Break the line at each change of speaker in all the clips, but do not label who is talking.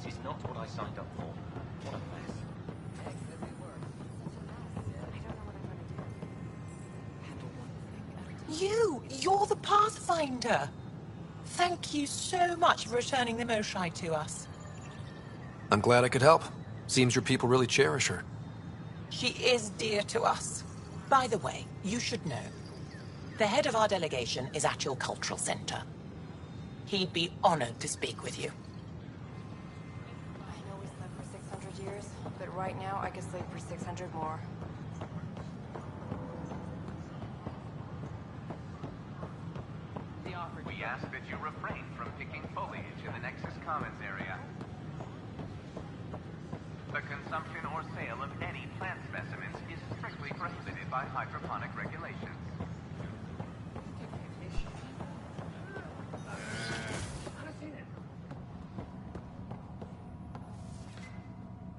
This is not what I signed up for. What a mess.
It could be worse. I don't know what I'm gonna do. Handle one thing at a time.
You're the Pathfinder. Thank you so much for returning the Moshai to us.
I'm glad I could help. Seems your people really cherish her.
She is dear to us. By the way, you should know. The head of our delegation is at your cultural center. He'd be honored to speak with you.
I know we slept for 600 years, but right now I could sleep for 600 more.
We ask that you refrain from picking foliage in the Nexus Commons area. The consumption or sale of any plant specimens is strictly prohibited by hydroponic regulations.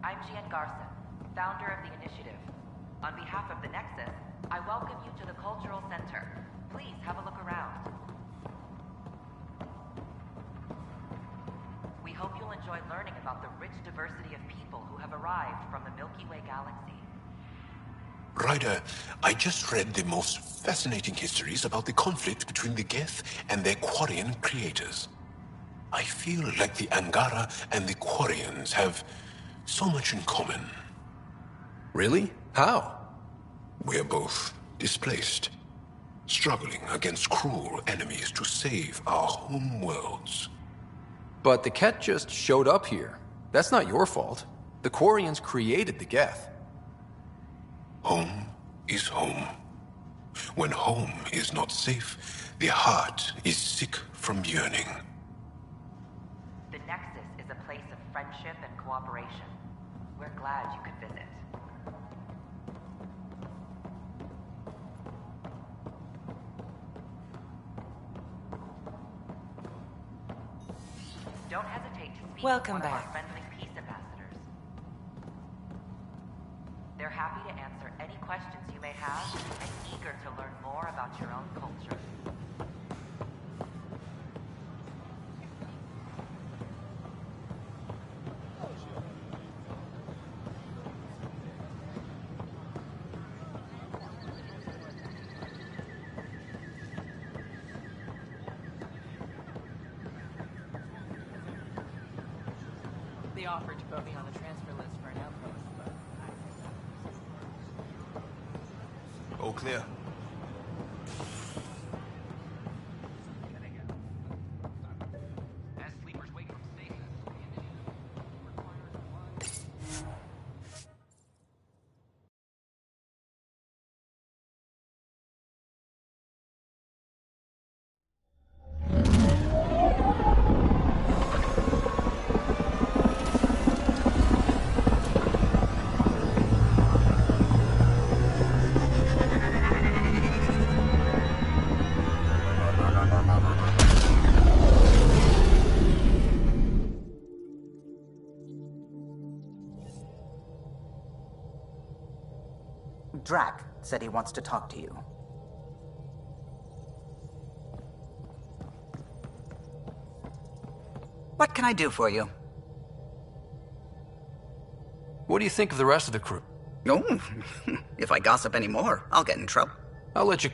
I'm Gian Garson, founder of the initiative. On behalf of the Nexus, I welcome you to the Cultural Center. Please have a look around. We hope you'll enjoy learning about the rich diversity of people who have arrived from the Milky Way galaxy.
Ryder, I just read the most fascinating histories about the conflict between the Geth and their Quarian creators. I feel like the Angara and the Quarians have so much in common.
Really? How?
We're both displaced, struggling against cruel enemies to save our home worlds.
But the Ket just showed up here. That's not your fault. The Quarians created the Geth.
Home is home. When home is not safe, the heart is sick from yearning.
The Nexus is a place of friendship and cooperation. We're glad you could visit. Don't hesitate to speak
Welcome
with one of
back.
our friendly peace ambassadors. They're happy to answer any questions you may have and eager to learn more about your own culture.
They offered to put me on the transfer list for an outpost, but
All clear.
As sleepers wake from stasis,
Drac said he wants to talk to you. What can I do for you?
What do you think of the rest of the crew?
Oh, if I gossip anymore, I'll get in trouble.
I'll let you...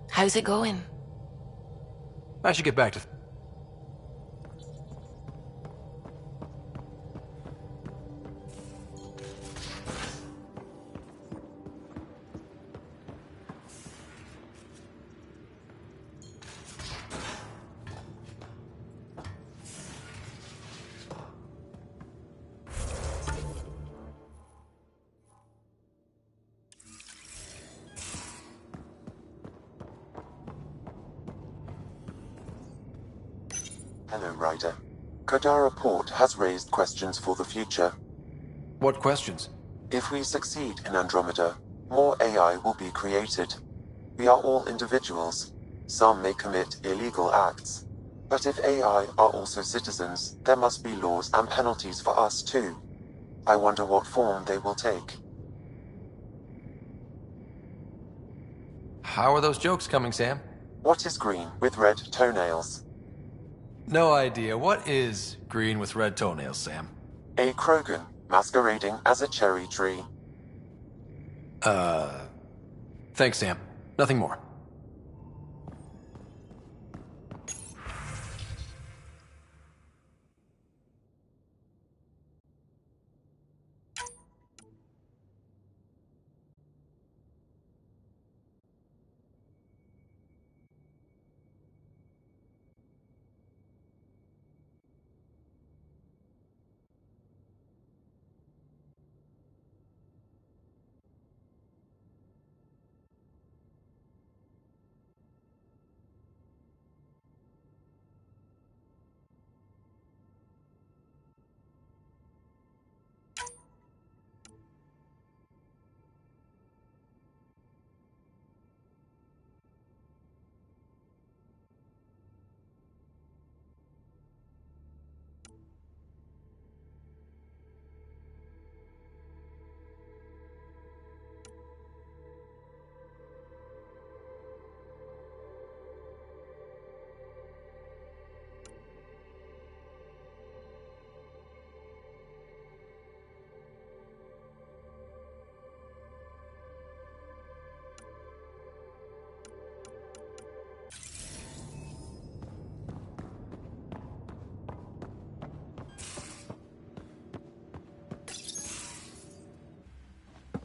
How's it going?
I should get back to...
Hello, Ryder. Kodara Port has raised questions for the future.
What questions?
If we succeed in Andromeda, more AI will be created. We are all individuals. Some may commit illegal acts. But if AI are also citizens, there must be laws and penalties for us too. I wonder what form they will take.
How are those jokes coming, Sam?
What is green with red toenails?
No idea. What is green with red toenails, Sam?
A Krogan masquerading as a cherry tree.
Thanks, Sam. Nothing more.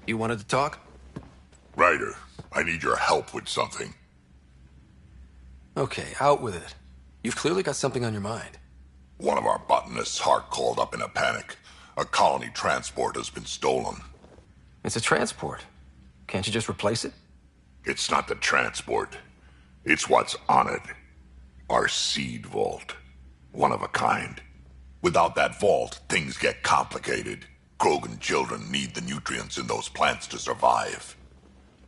You wanted to talk?
Ryder, I need your help with something.
Okay, out with it. You've clearly got something on your mind.
One of our botanists' heart called up in a panic. A colony transport has been stolen.
It's a transport. Can't you just replace it?
It's not the transport. It's what's on it. Our seed vault. One of a kind. Without that vault, things get complicated. Krogan children need the nutrients in those plants to survive.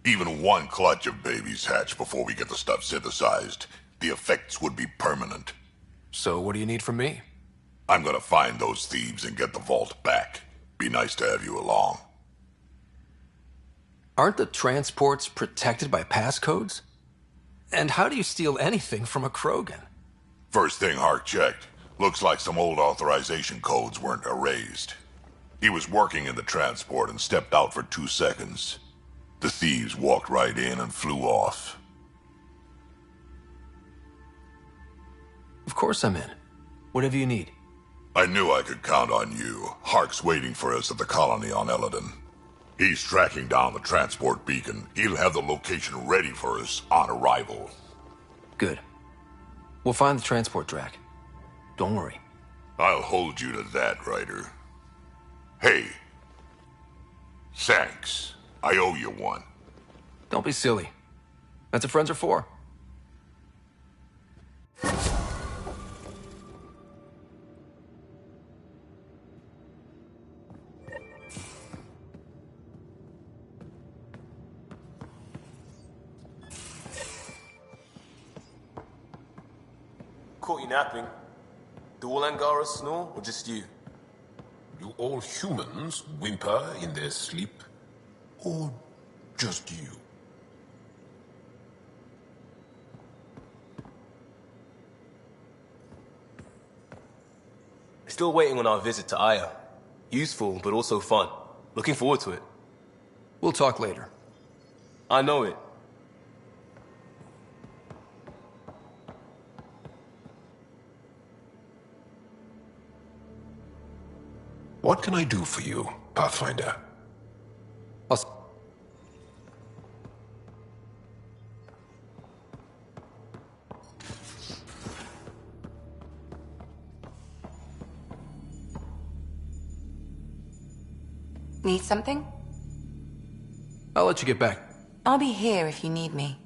Even one clutch of babies hatch before we get the stuff synthesized. The effects would be permanent.
So what do you need from me?
I'm gonna find those thieves and get the vault back. Be nice to have you along.
Aren't the transports protected by passcodes? And how do you steal anything from a Krogan?
First thing Hark checked. Looks like some old authorization codes weren't erased. He was working in the transport and stepped out for 2 seconds. The thieves walked right in and flew off.
Of course I'm in. Whatever you need.
I knew I could count on you. Hark's waiting for us at the colony on Eladon. He's tracking down the transport beacon. He'll have the location ready for us on arrival.
Good. We'll find the transport track. Don't worry.
I'll hold you to that, Ryder. Hey. Thanks. I owe you one.
Don't be silly. That's what friends are for.
Caught you napping. Do all Angaras snore, or just you?
Do all humans whimper in their sleep? Or just you?
Still waiting on our visit to Aya. Useful, but also fun. Looking forward to it.
We'll talk later.
I know it.
What can I do for you, Pathfinder?
Need something?
I'll let you get back.
I'll be here if you need me.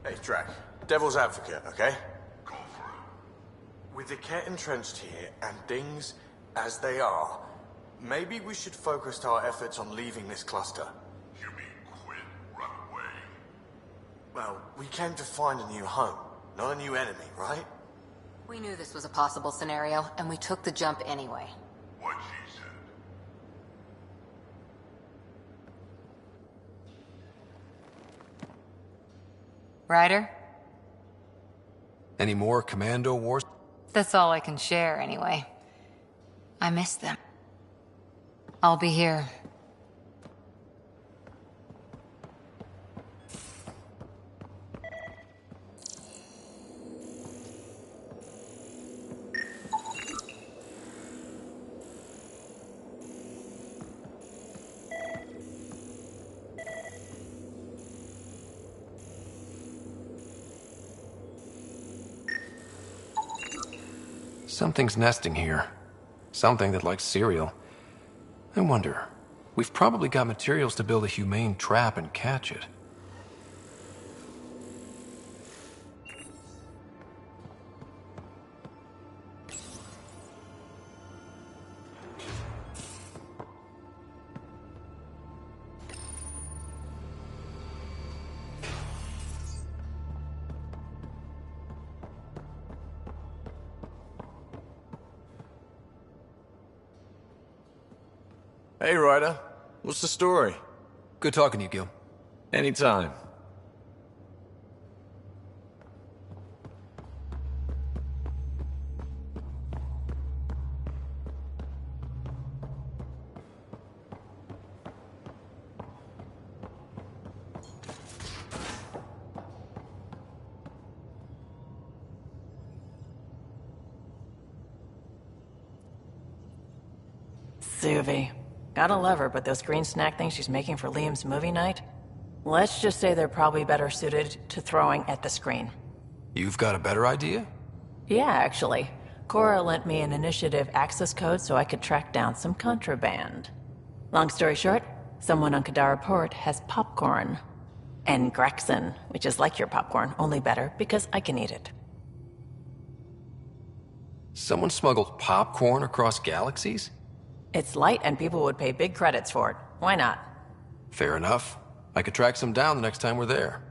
Hey, Drac. Devil's advocate, okay? Go for it. With the Ket entrenched here and things as they are, maybe we should focus our efforts on leaving this cluster.
You mean quit, run away?
Well, we came to find a new home, not a new enemy, right?
We knew this was a possible scenario, and we took the jump anyway.
What she said.
Ryder?
Any more Commando Wars?
That's all I can share, anyway. I miss them. I'll be here.
Something's nesting here. Something that likes cereal. I wonder, we've probably got materials to build a humane trap and catch it.
Hey, Ryder. What's the story?
Good talking to you, Gil.
Anytime.
Suvi. Gotta love her, but those green snack things she's making for Liam's movie night? Let's just say they're probably better suited to throwing at the screen.
You've got a better idea?
Yeah, actually. Cora lent me an initiative access code so I could track down some contraband. Long story short, someone on Kadara Port has popcorn. And Grexon, which is like your popcorn, only better because I can eat it.
Someone smuggled popcorn across galaxies?
It's light and people would pay big credits for it. Why not?
Fair enough. I could track some down the next time we're there.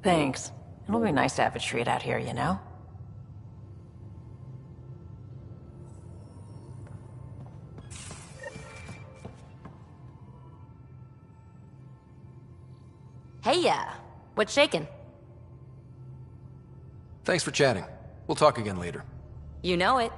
Thanks. It'll be nice to have a treat out here, you know?
Hey, what's shaking?
Thanks for chatting. We'll talk again later.
You know it.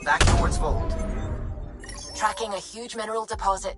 Back towards Vault.
Tracking a huge mineral deposit.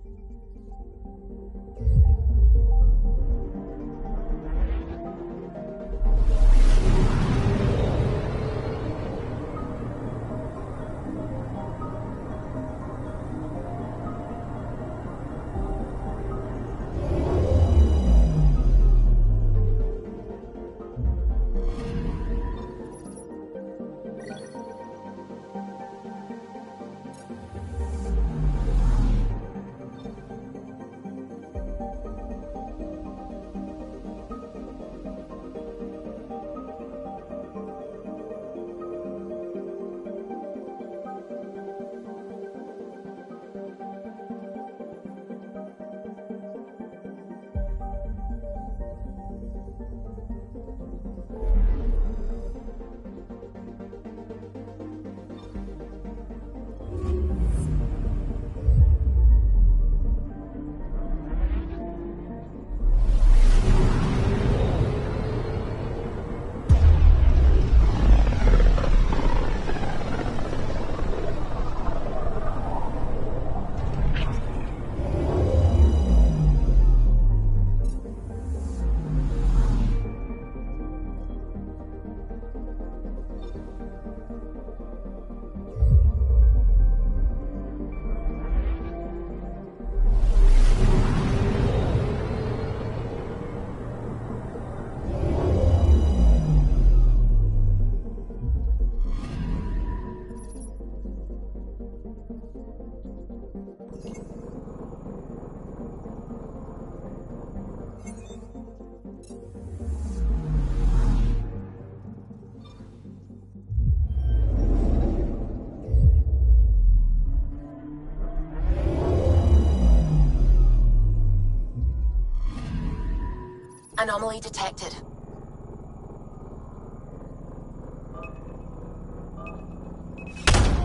Anomaly detected.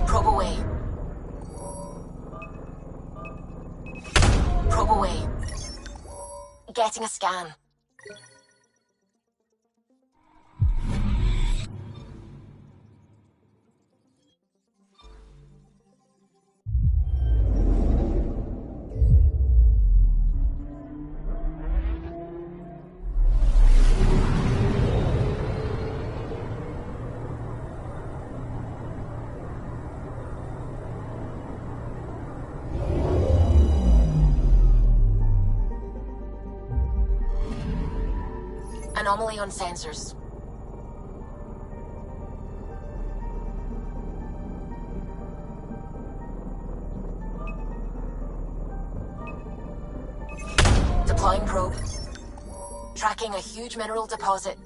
Probe away. Probe away. Getting a scan. Anomaly on sensors. Deploying probe. Tracking a huge mineral deposit.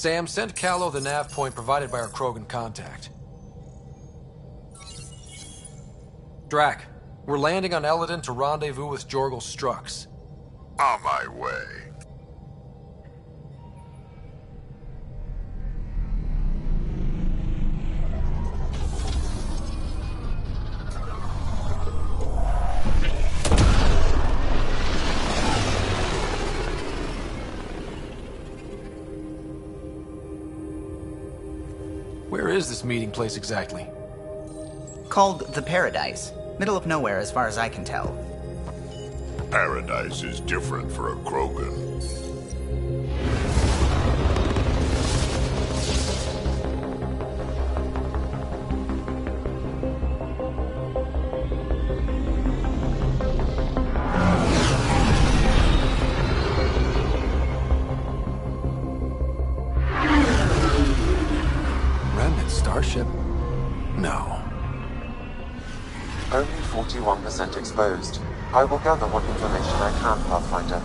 Sam, send Callow the nav point provided by our Krogan contact. Drac, we're landing on Eladon to rendezvous with Jorgel Strux.
On my way.
Where is this meeting place exactly?
Called the Paradise. Middle of nowhere as far as I can tell.
Paradise is different for a Krogan.
Remnant starship? No.
Only 41% exposed. I will gather what information I can, Pathfinder.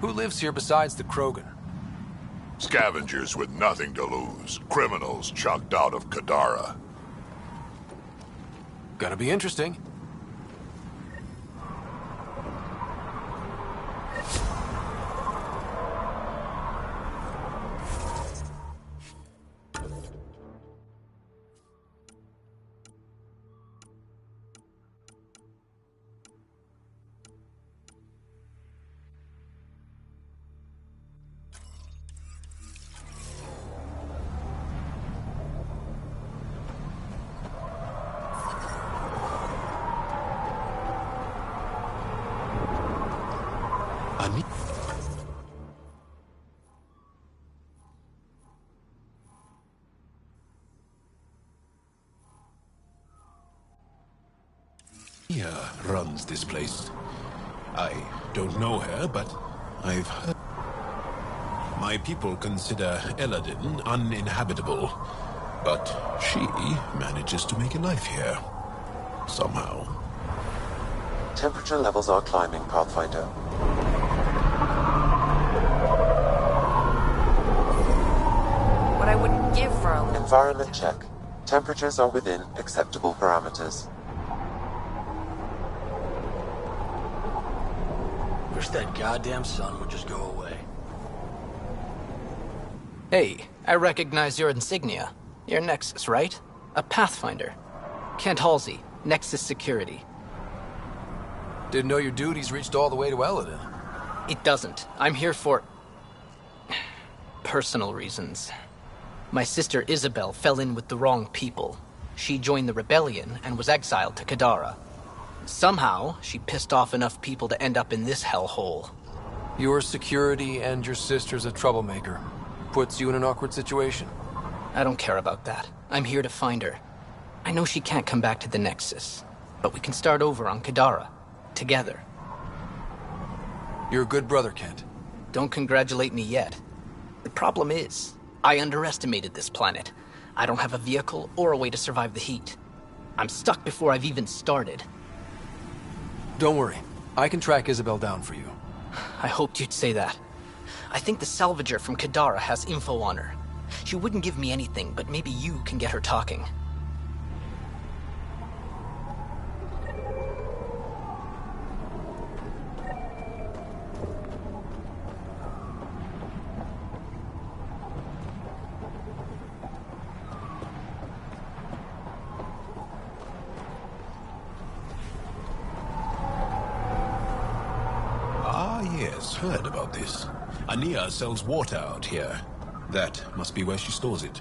Who lives here besides the Krogan?
Scavengers with nothing to lose. Criminals chucked out of Kadara.
Gonna be interesting.
Ania runs this place. I don't know her, but I've heard. My people consider Eladin uninhabitable, but she manages to make a life here. Somehow.
Temperature levels are climbing, Pathfinder.
What I wouldn't give for a...
Environment check. Temperatures are within acceptable parameters.
Wish that goddamn sun would just go away.
Hey, I recognize your insignia. You're Nexus, right? A Pathfinder. Kent Halsey, Nexus Security.
Didn't know your duties reached all the way to Eladin.
It doesn't. I'm here for... personal reasons. My sister Isabel fell in with the wrong people. She joined the rebellion and was exiled to Kadara. Somehow, she pissed off enough people to end up in this hellhole.
Your security and your sister's a troublemaker. Puts you in an awkward situation.
I don't care about that. I'm here to find her. I know she can't come back to the Nexus, but we can start over on Kadara. Together.
You're a good brother, Kent.
Don't congratulate me yet. The problem is, I underestimated this planet. I don't have a vehicle or a way to survive the heat. I'm stuck before I've even started.
Don't worry. I can track Isabel down for you.
I hoped you'd say that. I think the salvager from Kadara has info on her. She wouldn't give me anything, but maybe you can get her talking.
Yes, heard about this. Ania sells water out here. That must be where she stores it.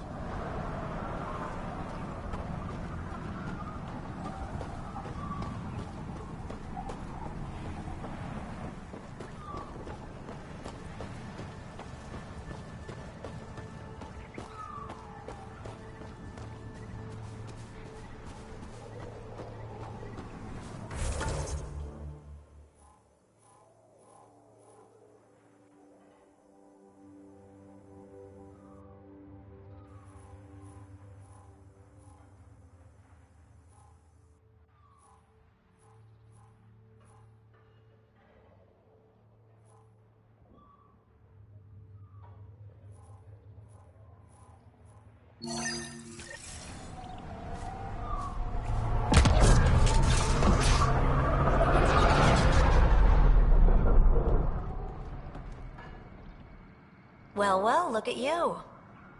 Well, well, look at you.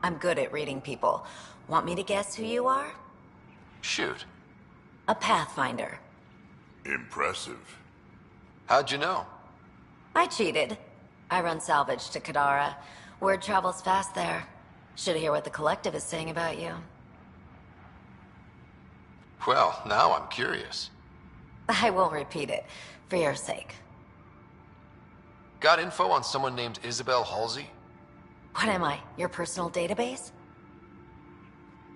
I'm good at reading people. Want me to guess who you are?
Shoot.
A Pathfinder.
Impressive.
How'd you know?
I cheated. I run salvage to Kadara. Word travels fast there. Should hear what the Collective is saying about you.
Well, now I'm curious.
I won't repeat it, for your sake.
Got info on someone named Isabel Halsey?
What am I, your personal database?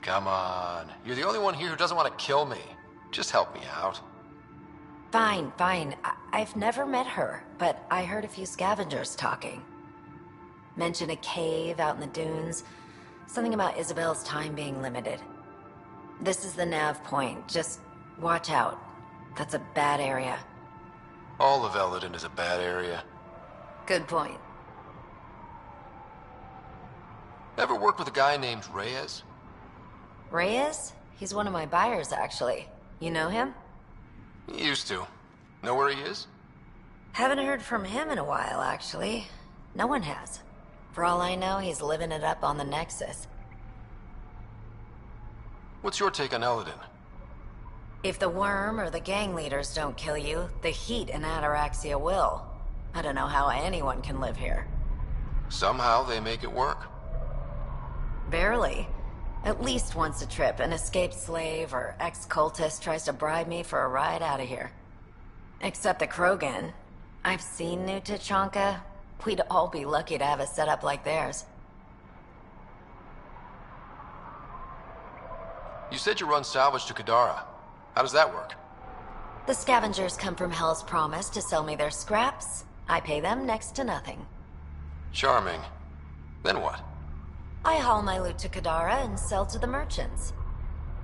Come on. You're the only one here who doesn't want to kill me. Just help me out.
Fine, fine. I've never met her, but I heard a few scavengers talking. Mentioned a cave out in the dunes. Something about Isabel's time being limited. This is the nav point. Just watch out. That's a bad area.
All of Eldon is a bad area.
Good point.
Ever worked with a guy named Reyes?
Reyes? He's one of my buyers, actually. You know him?
Used to. Know where he is?
Haven't heard from him in a while, actually. No one has. For all I know, he's living it up on the Nexus.
What's your take on Eldon?
If the worm or the gang leaders don't kill you, the heat in Ataraxia will. I don't know how anyone can live here.
Somehow they make it work.
Barely. At least once a trip, an escaped slave or ex-cultist tries to bribe me for a ride out of here. Except the Krogan. I've seen New Tachanka. We'd all be lucky to have a setup like theirs.
You said you run salvage to Kadara. How does that work?
The scavengers come from Hell's Promise to sell me their scraps. I pay them next to nothing.
Charming. Then what?
I haul my loot to Kadara and sell to the merchants.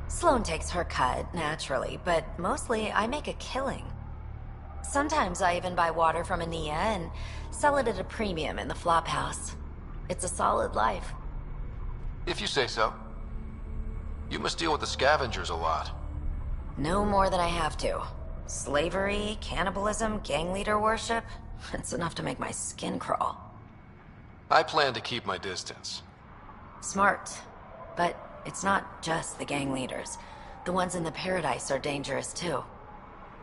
Sloane takes her cut, naturally, but mostly I make a killing. Sometimes I even buy water from Ania and sell it at a premium in the flophouse. It's a solid life.
If you say so. You must deal with the scavengers a lot.
No more than I have to. Slavery, cannibalism, gang leader worship. It's enough to make my skin crawl.
I plan to keep my distance.
Smart. But it's not just the gang leaders. The ones in the Paradise are dangerous too.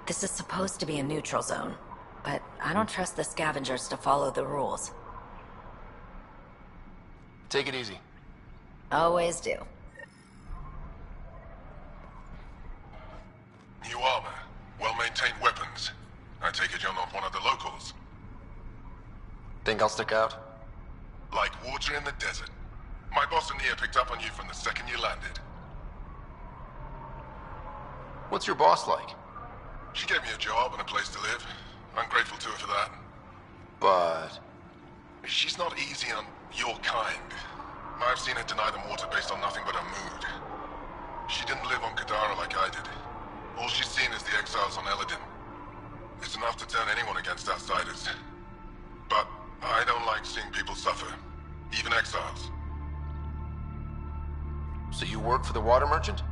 This is supposed to be a neutral zone, but I don't trust the scavengers to follow the rules.
Take it easy.
Always do.
New armor, well-maintained weapons. I take it you're not one of the locals.
Think I'll stick out?
Like water in the desert. My boss Ania picked up on you from the second you landed.
What's your boss like?
She gave me a job and a place to live. I'm grateful to her for that.
But...
she's not easy on your kind. I've seen her deny them water based on nothing but her mood. She didn't live on Kadara like I did. All she's seen is the exiles on Eladin. It's enough to turn anyone against outsiders. But I don't like seeing people suffer, even exiles.
So you work for the water merchant?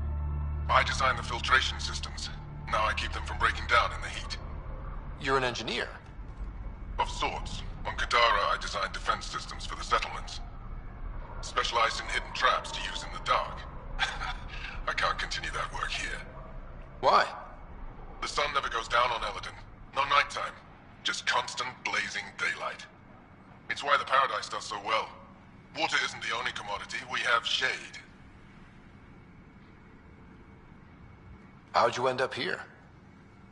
I design the filtration systems. Now I keep them from breaking down in the heat.
You're an engineer?
Of sorts. On Kadara, I designed defense systems for the settlements. Specialized in hidden traps to use in the dark. I can't continue that work here.
Why?
The sun never goes down on Eladin. No nighttime. Just constant blazing daylight. It's why the Paradise does so well. Water isn't the only commodity. We have shade.
How'd you end up here?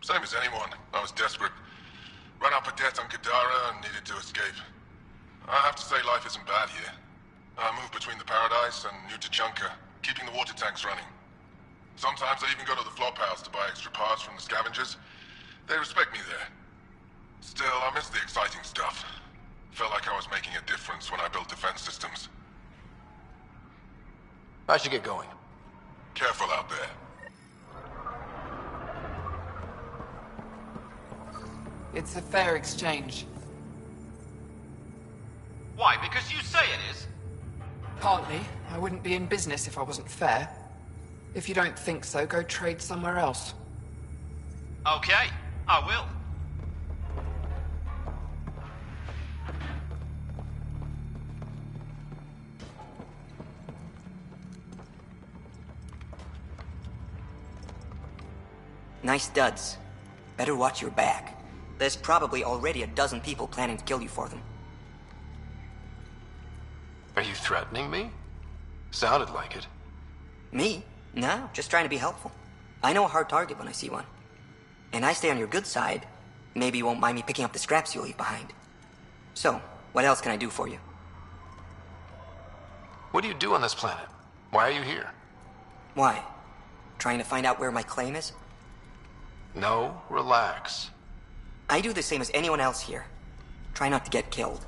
Same as anyone. I was desperate. Ran up a debt on Kadara and needed to escape. I have to say life isn't bad here. I move between the Paradise and New Tachanka, keeping the water tanks running. Sometimes I even go to the flophouse to buy extra parts from the scavengers. They respect me there. Still, I miss the exciting stuff. Felt like I was making a difference when I built defense systems.
I should get going.
Careful out there.
It's a fair exchange.
Why? Because you say it is?
Partly. I wouldn't be in business if I wasn't fair. If you don't think so, go trade somewhere else.
Okay, I will.
Nice duds. Better watch your back. There's probably already a dozen people planning to kill you for them.
Are you threatening me? Sounded like it.
Me? No, just trying to be helpful. I know a hard target when I see one. And I stay on your good side. Maybe you won't mind me picking up the scraps you'll leave behind. So, what else can I do for you?
What do you do on this planet? Why are you here?
Why? Trying to find out where my claim is?
No, relax.
I do the same as anyone else here. Try not to get killed.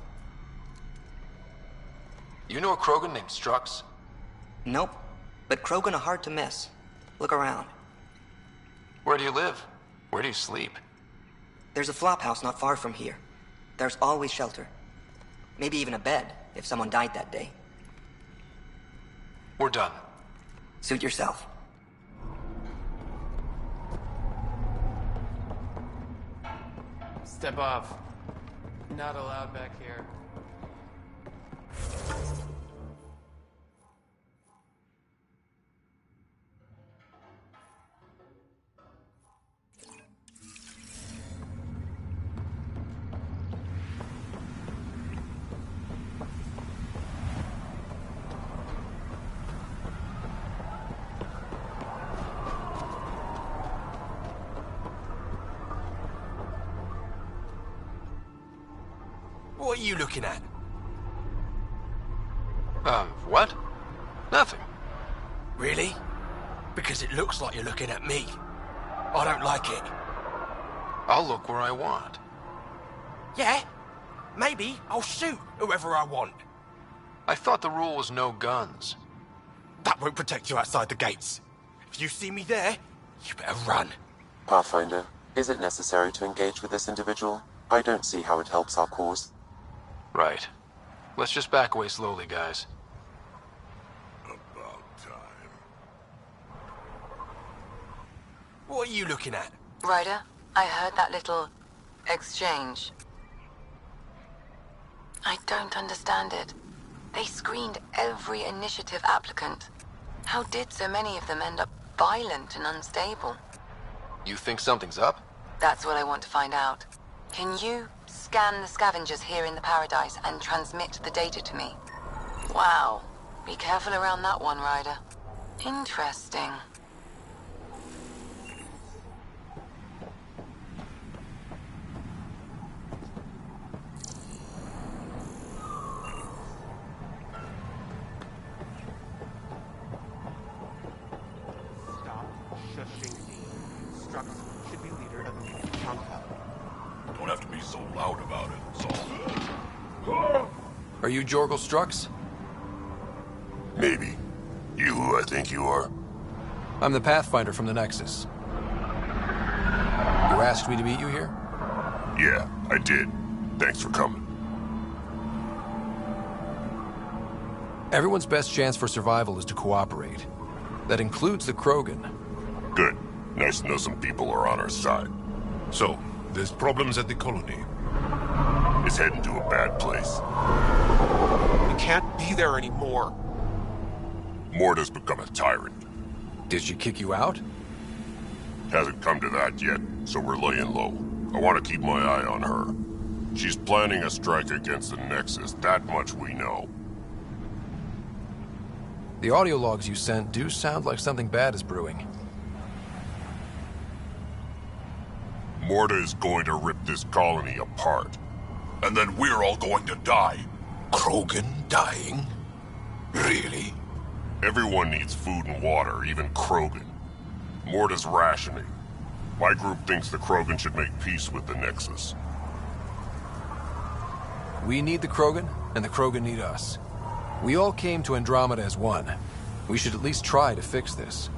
You know a Krogan named Strux?
Nope. But Krogan are hard to miss. Look around.
Where do you live? Where do you sleep?
There's a flop house not far from here. There's always shelter. Maybe even a bed, if someone died that day.
We're done.
Suit yourself.
Step off. Not allowed back here.
What are you looking at?
What? Nothing.
Really? Because it looks like you're looking at me. I don't like it.
I'll look where I want.
Yeah? Maybe I'll shoot whoever I want.
I thought the rule was no guns.
That won't protect you outside the gates. If you see me there, you better run.
Pathfinder, is it necessary to engage with this individual? I don't see how it helps our cause.
Right. Let's just back away slowly, guys.
About time.
What are you looking at?
Ryder, I heard that little exchange. I don't understand it. They screened every initiative applicant. How did so many of them end up violent and unstable?
You think something's up?
That's what I want to find out. Can you scan the scavengers here in the Paradise and transmit the data to me? Wow. Be careful around that one, Ryder. Interesting.
Stop shushing me. Strux should be leader of the Chonka.
Don't have to be so loud about it, Saul.
Are you Jorgal Strux?
Maybe. You who I think you are?
I'm the Pathfinder from the Nexus. You asked me to meet you here?
Yeah, I did. Thanks for coming.
Everyone's best chance for survival is to cooperate. That includes the Krogan.
Good. Nice to know some people are on our side.
So, there's problems at the colony.
It's heading to a bad place.
We can't be there anymore.
Morta's become a tyrant.
Did she kick you out?
Hasn't come to that yet, so we're laying low. I want to keep my eye on her. She's planning a strike against the Nexus, that much we know.
The audio logs you sent do sound like something bad is brewing.
Morta is going to rip this colony apart. And then we're all going to die.
Krogan dying? Really?
Everyone needs food and water, even Krogan. Morta's rationing. My group thinks the Krogan should make peace with the Nexus.
We need the Krogan, and the Krogan need us. We all came to Andromeda as one. We should at least try to fix this.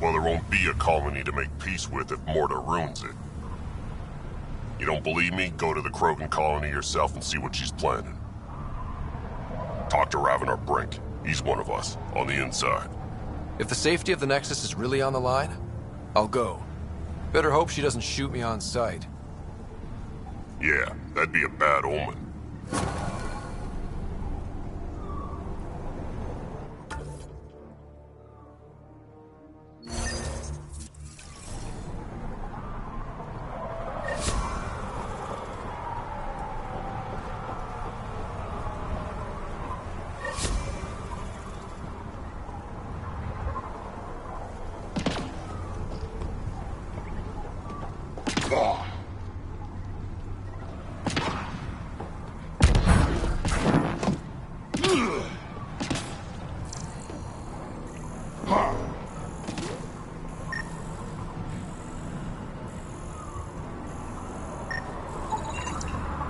Well, there won't be a colony to make peace with if Morta ruins it. You don't believe me? Go to the Krogan colony yourself and see what she's planning. Talk to Ravenar Brink.
He's one of us, on the inside.
If the safety of the Nexus is really on the line, I'll go. Better hope she doesn't shoot me on sight.
Yeah, that'd be a bad omen.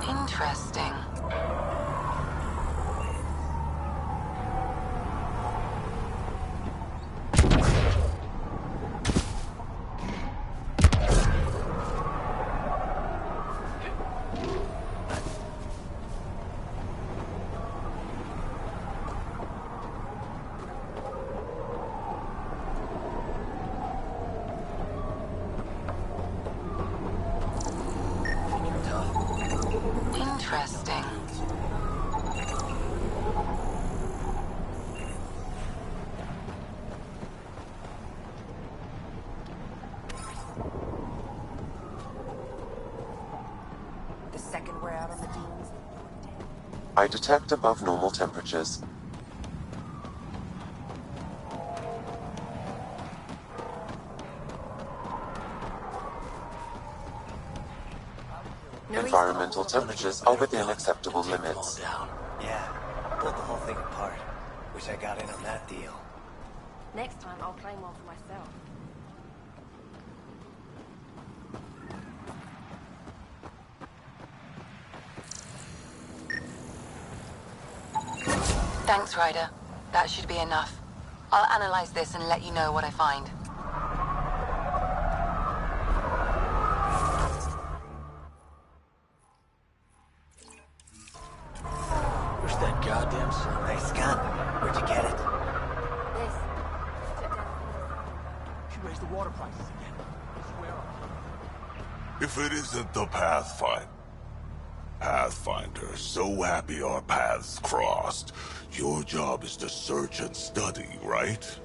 Interesting. Interesting.
The second we're out on the dunes.
I detect above normal temperatures. Environmental temperatures are within acceptable limits.
Yeah, pulled the whole thing apart. Wish I got in on that deal.
Next time, I'll claim one for myself.
Thanks, Ryder. That should be enough. I'll analyze this and let you know what I find.
Where's that goddamn son? Nice gun. Where'd you get it?
This.
She raised the water prices again. I swear.
If it isn't the Pathfinder, so happy our paths crossed. Your job is to search and study, right?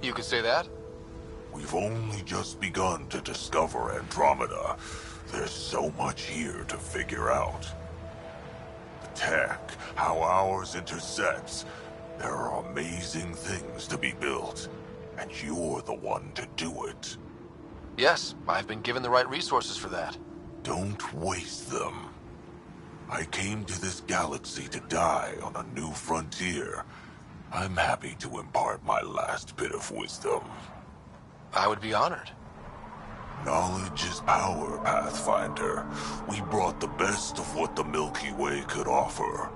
You could say that?
We've only just begun to discover Andromeda. There's so much here to figure out. The tech, how ours intersects. There are amazing things to be built, and you're the one to do it.
Yes, I've been given the right resources for that.
Don't waste them. I came to this galaxy to die on a new frontier. I'm happy to impart my last bit of wisdom.
I would be honored.
Knowledge is power, Pathfinder. We brought the best of what the Milky Way could offer.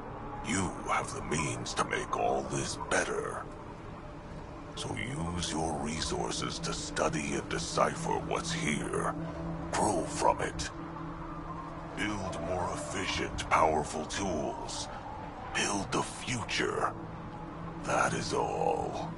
You have the means to make all this better. So use your resources to study and decipher what's here. Grow from it. Build more efficient, powerful tools. Build the future. That is all.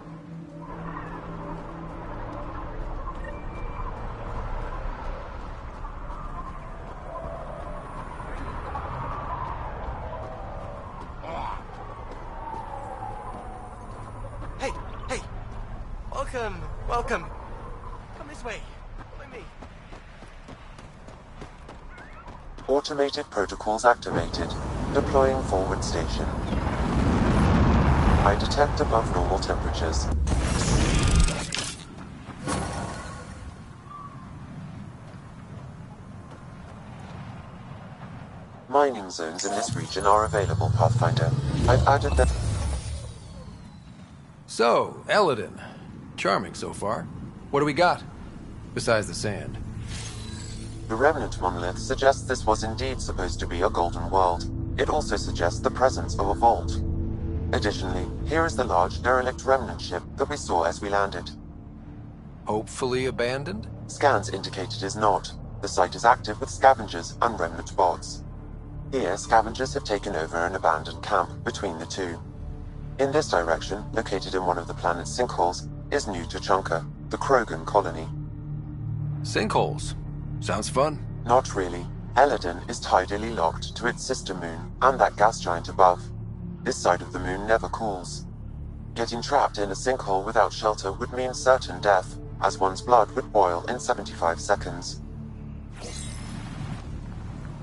Hey, hey! Welcome, welcome. Come this way. Follow me.
Automated protocols activated. Deploying forward station. I detect above normal temperatures. Mining zones in this region are available, Pathfinder. I've added them.
So, Eladin. Charming so far. What do we got? Besides the sand.
The remnant monolith suggests this was indeed supposed to be a golden world. It also suggests the presence of a vault. Additionally, here is the large derelict remnant ship that we saw as we landed.
Hopefully abandoned?
Scans indicate it is not. The site is active with scavengers and remnant bots. Here, scavengers have taken over an abandoned camp between the two. In this direction, located in one of the planet's sinkholes, is New Tuchanka, the Krogan colony.
Sinkholes? Sounds fun.
Not really. Eladin is tidally locked to its sister moon and that gas giant above. This side of the moon never cools. Getting trapped in a sinkhole without shelter would mean certain death, as one's blood would boil in 75 seconds.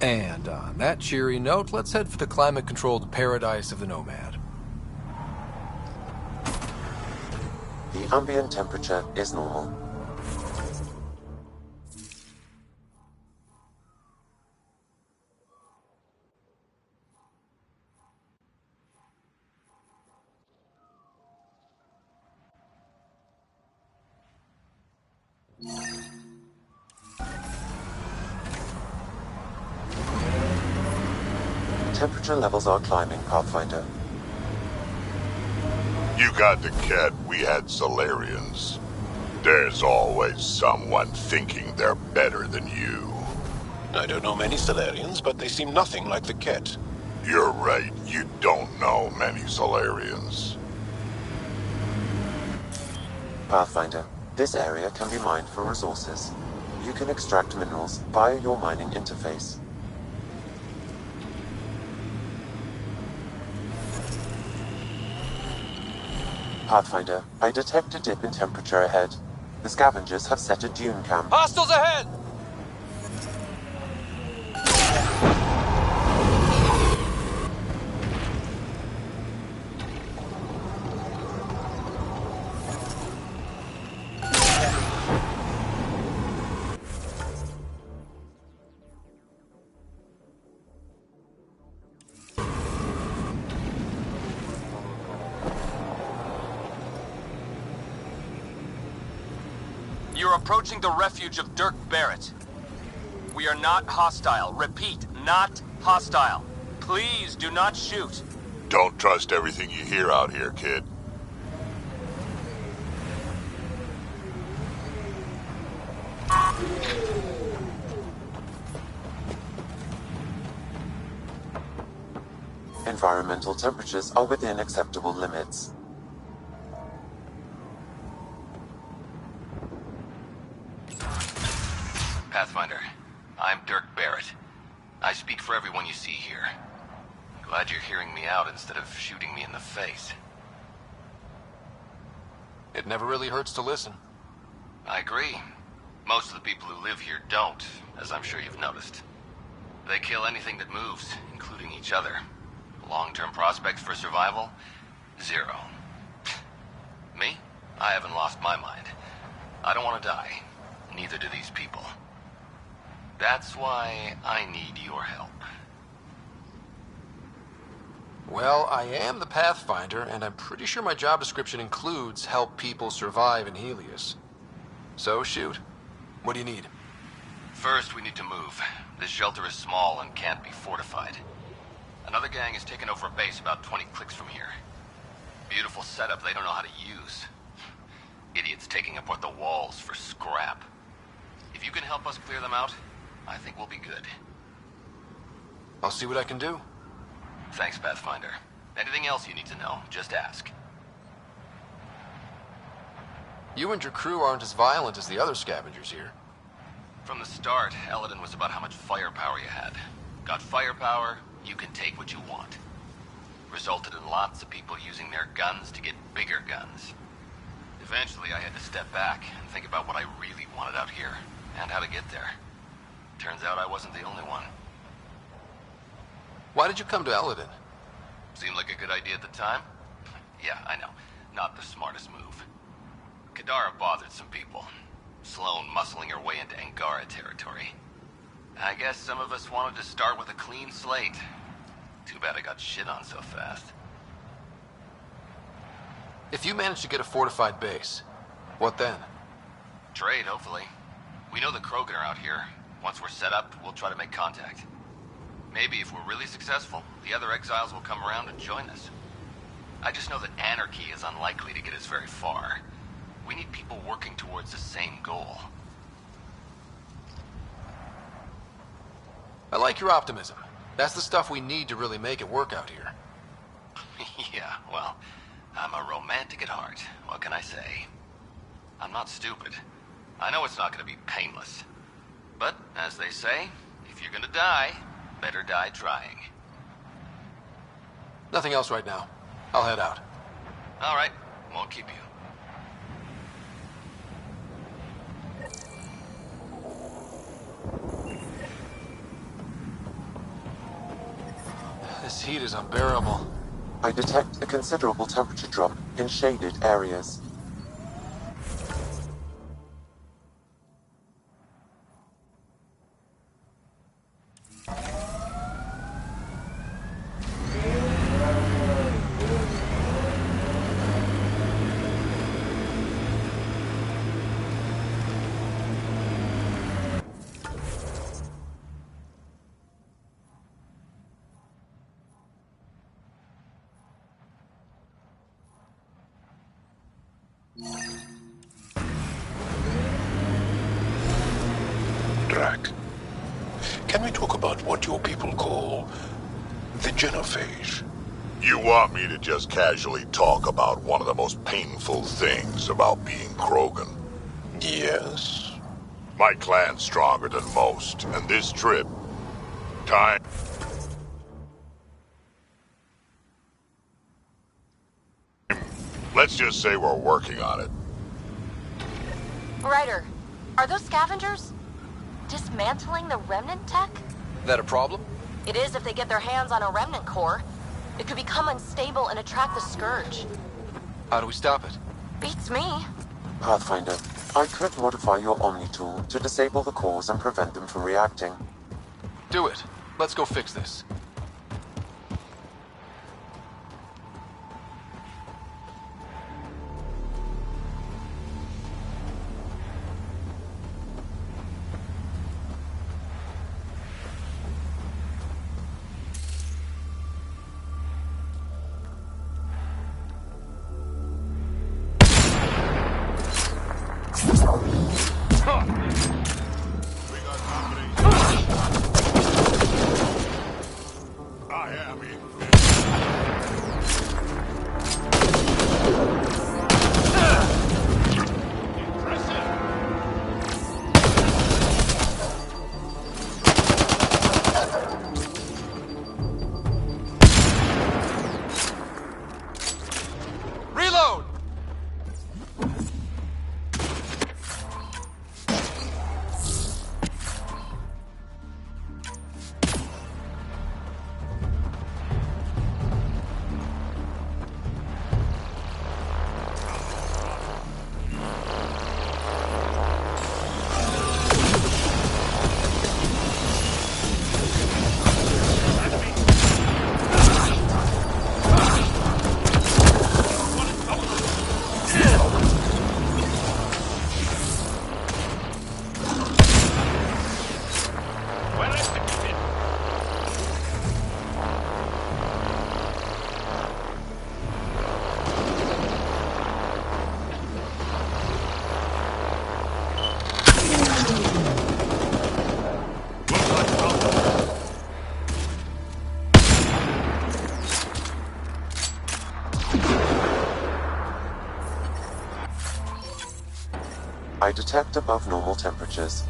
And on that cheery note, let's head for the climate-controlled paradise of the Nomad.
The ambient temperature is normal. Temperature levels are climbing, Pathfinder.
You got the cat, we had Solarians. There's always someone thinking they're better than you.
I don't know many Solarians, but they seem nothing like the Ket.
You're right, you don't know many Solarians.
Pathfinder, this area can be mined for resources. You can extract minerals via your mining interface. Pathfinder, I detect a dip in temperature ahead. The scavengers have set a dune camp.
Hostiles ahead!
You're approaching the refuge of Dirk Barrett. We are not hostile. Repeat, not hostile. Please do not shoot.
Don't trust everything you hear out here, kid.
Environmental temperatures are within acceptable limits.
Pathfinder, I'm Dirk Barrett. I speak for everyone you see here. Glad you're hearing me out instead of shooting me in the face.
It never really hurts to listen.
I agree. Most of the people who live here don't, as I'm sure you've noticed. They kill anything that moves, including each other. Long-term prospects for survival? Zero. Me? I haven't lost my mind. I don't want to die. Neither do these people. That's why I need your help.
Well, I am the Pathfinder, and I'm pretty sure my job description includes help people survive in Helios. So, shoot. What do you need?
First, we need to move. This shelter is small and can't be fortified. Another gang has taken over a base about 20 clicks from here. Beautiful setup they don't know how to use. Idiots taking apart the walls for scrap. If you can help us clear them out, I think we'll be good.
I'll see what I can do.
Thanks, Pathfinder. Anything else you need to know, just ask.
You and your crew aren't as violent as the other scavengers here.
From the start, Eladin was about how much firepower you had. Got firepower, you can take what you want. Resulted in lots of people using their guns to get bigger guns. Eventually, I had to step back and think about what I really wanted out here, and how to get there. Turns out I wasn't the only one.
Why did you come to Eladin?
Seemed like a good idea at the time? Yeah, I know. Not the smartest move. Kadara bothered some people. Sloane muscling her way into Angara territory. I guess some of us wanted to start with a clean slate. Too bad I got shit on so fast.
If you manage to get a fortified base, what then?
Trade, hopefully. We know the Krogan are out here. Once we're set up, we'll try to make contact. Maybe if we're really successful, the other exiles will come around and join us. I just know that anarchy is unlikely to get us very far. We need people working towards the same goal.
I like your optimism. That's the stuff we need to really make it work out here.
Yeah, well, I'm a romantic at heart. What can I say? I'm not stupid. I know it's not going to be painless. But, as they say, if you're gonna die, better die trying.
Nothing else right now. I'll head out.
All right, won't keep you.
This heat is unbearable.
I detect a considerable temperature drop in shaded areas.
Drac, can we talk about what your people call the genophage?
You want me to just casually talk about one of the most painful things about being Krogan?
Yes.
My clan's stronger than most, and this trip... time... Let's just say we're working on it.
Ryder, are those scavengers dismantling the remnant tech?
That a problem?
It is if they get their hands on a remnant core. It could become unstable and attract the Scourge.
How do we stop it?
Beats me.
Pathfinder, I could modify your Omni tool to disable the cores and prevent them from reacting.
Do it. Let's go fix this.
I detect above normal temperatures.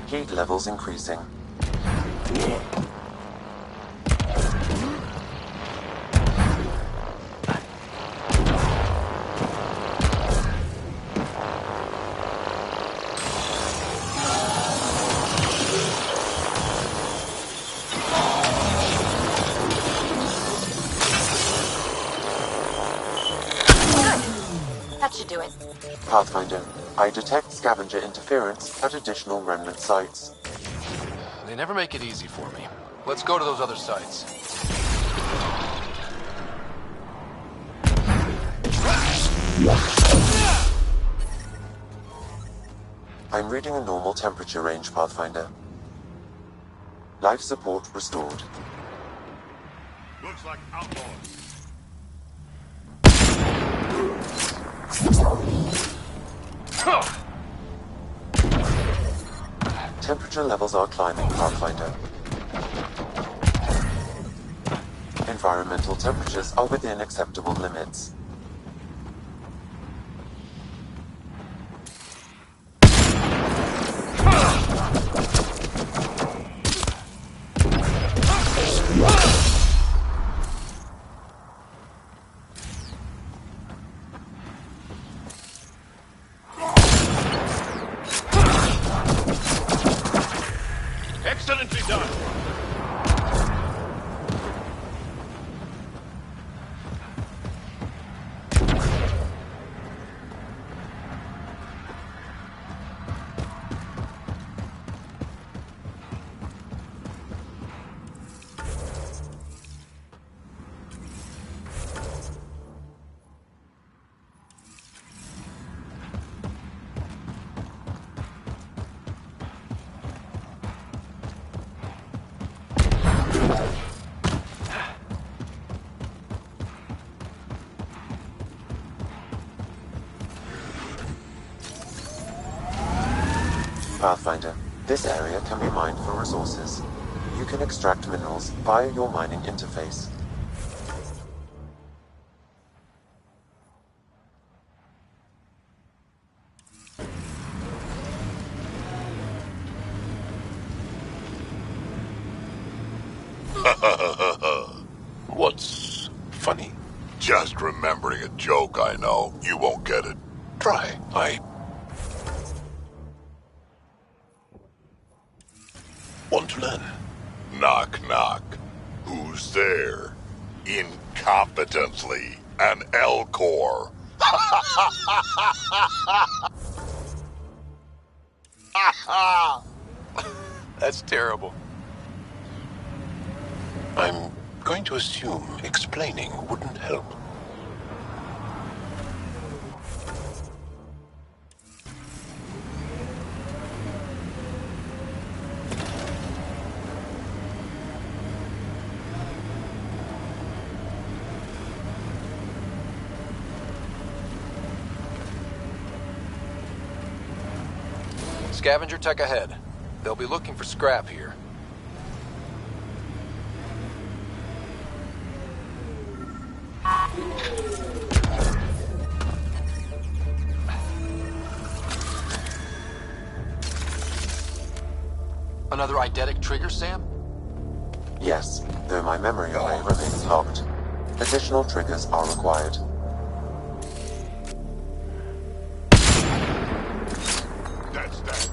Heat levels increasing.
That should do it.
Pathfinder, I detect scavenger interference at additional remnant sites.
They never make it easy for me. Let's go to those other sites.
I'm reading a normal temperature range, Pathfinder. Life support restored.
Looks like outlaws.
Temperature levels are climbing, Pathfinder. Environmental temperatures are within acceptable limits.
Excellently done.
Pathfinder, this area can be mined for resources. You can extract minerals via your mining interface.
What's funny? Just remembering a joke, I know. You won't get it.
Try. I want to learn.
Knock, knock. Who's there? Incompetently, an Elcor.
That's terrible.
I'm going to assume explaining wouldn't help.
Scavenger tech ahead. They'll be looking for scrap here. Another eidetic trigger, Sam?
Yes, though my memory array remains locked. Additional triggers are required.
That's that.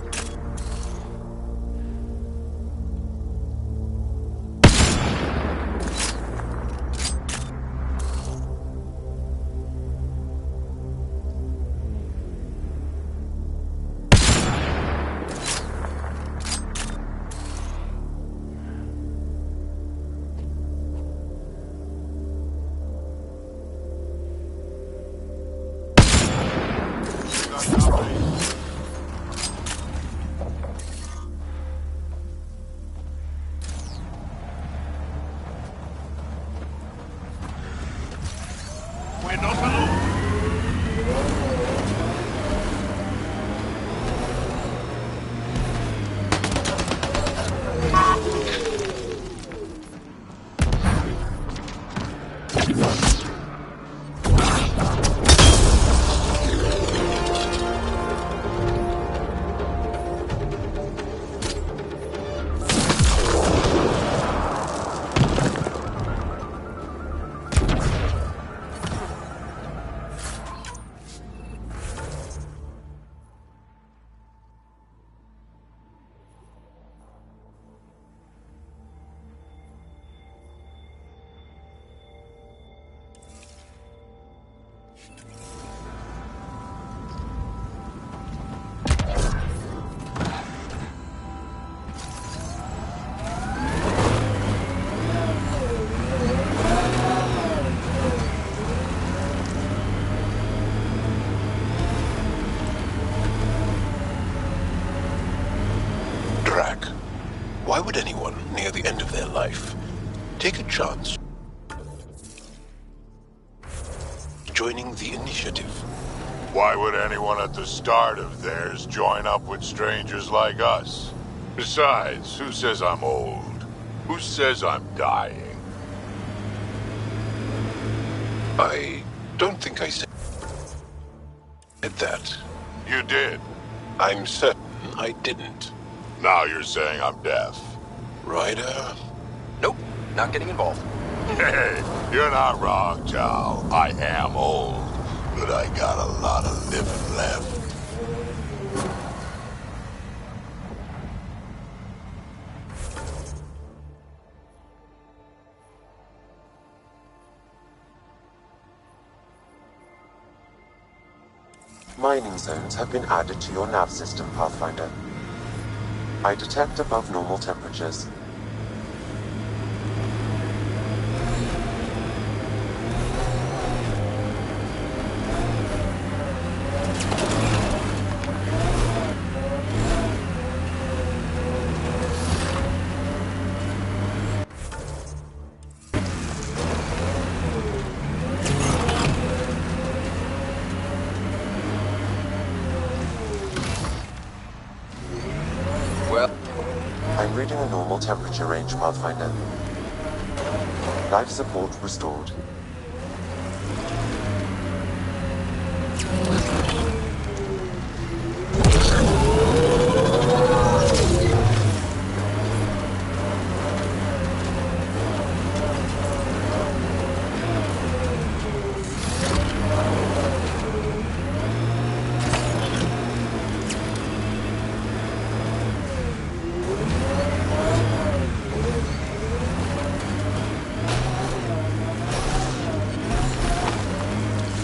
life. Take a chance. Joining the initiative.
Why would anyone at the start of theirs join up with strangers like us? Besides, who says I'm old? Who says I'm dying?
I don't think I said that.
You did.
I'm certain I didn't.
Now you're saying I'm deaf.
Ryder?
Nope, not getting involved.
Hey, you're not wrong, Chow. I am old, but I got a lot of living left.
Mining zones have been added to your nav system, Pathfinder. I detect above normal temperatures. I'm reading a normal temperature range, Pathfinder. Life support restored.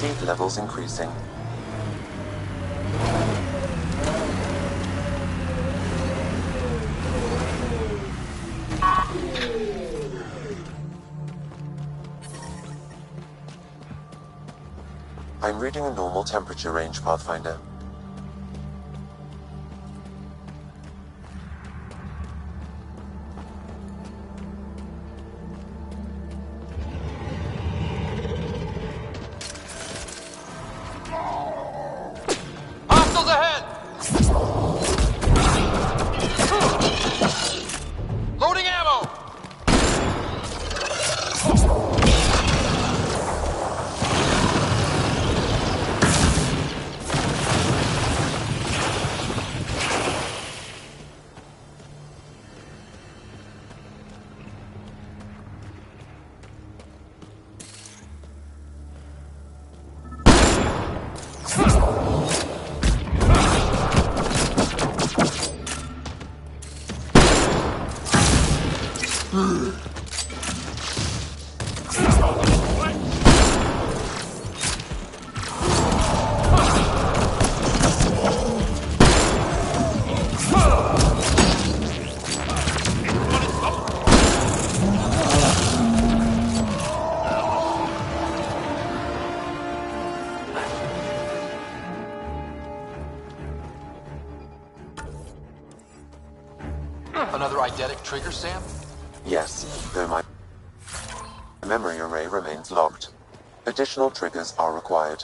Heat levels increasing. I'm reading a normal temperature range, Pathfinder.
Hostiles ahead! Loading ammo!
Another eidetic trigger, Sam?
Yes, though my memory array remains locked. Additional triggers are required.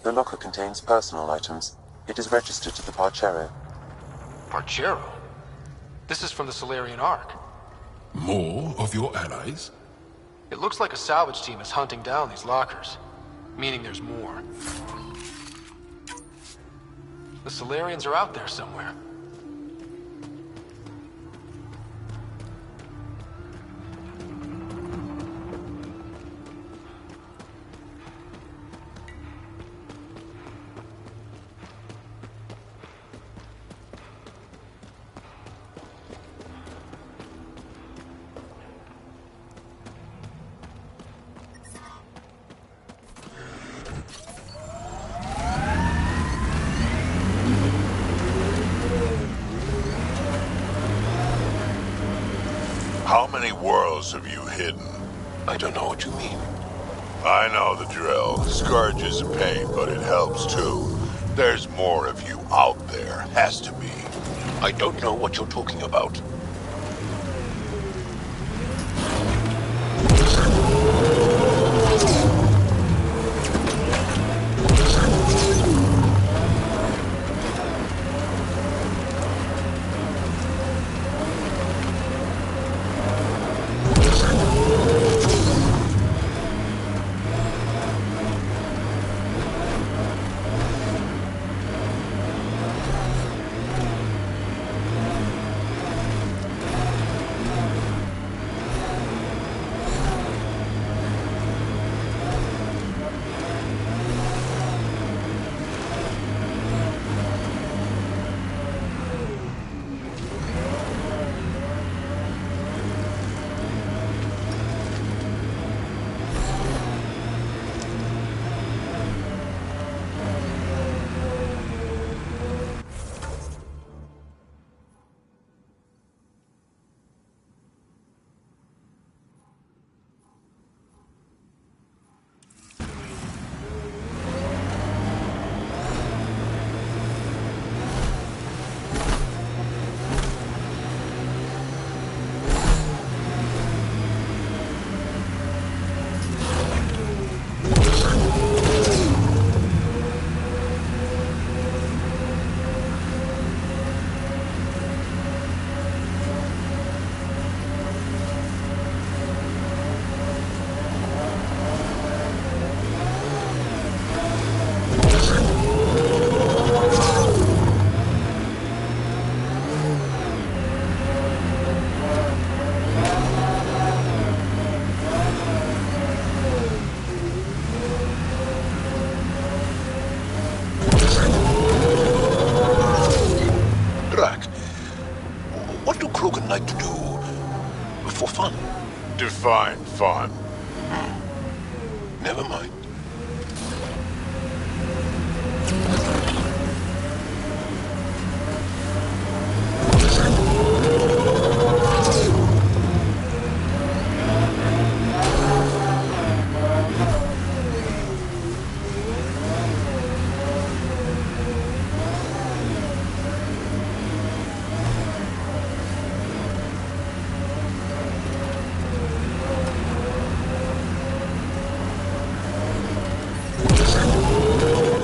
The locker contains personal items. It is registered to the Parchero.
Parchero? This is from the Solarian Ark.
More of your allies?
It looks like a salvage team is hunting down these lockers, meaning there's more. The Solarians are out there somewhere.
How many worlds have you hidden?
I don't know what you mean.
I know the drill. Scourge is a pain, but it helps too. There's more of you out there. Has to be.
I don't know what you're talking about. Like to do for fun.
Define fun.
Never mind.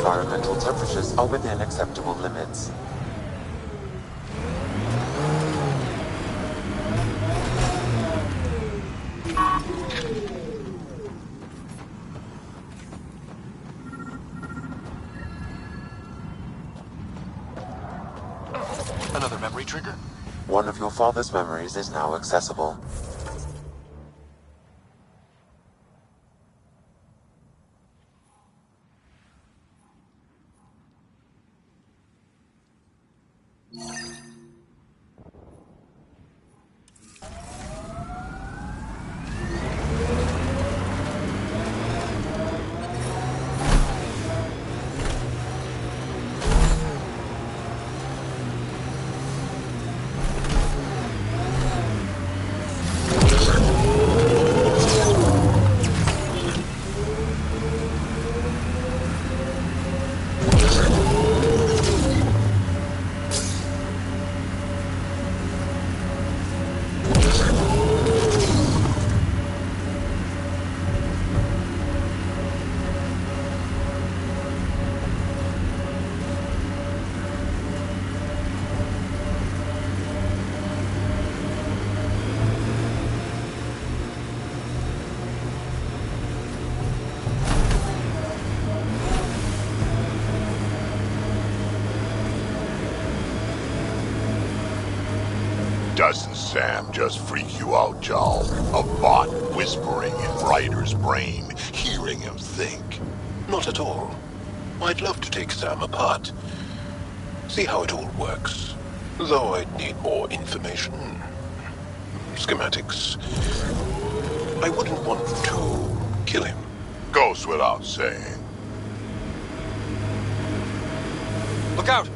Environmental temperatures are within acceptable limits.
Another memory trigger?
One of your father's memories is now accessible.
Doesn't Sam just freak you out, Joel? A bot whispering in Ryder's brain, hearing him think.
Not at all. I'd love to take Sam apart. See how it all works. Though I'd need more information. Schematics. I wouldn't want to kill him.
Goes without saying.
Look out!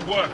work.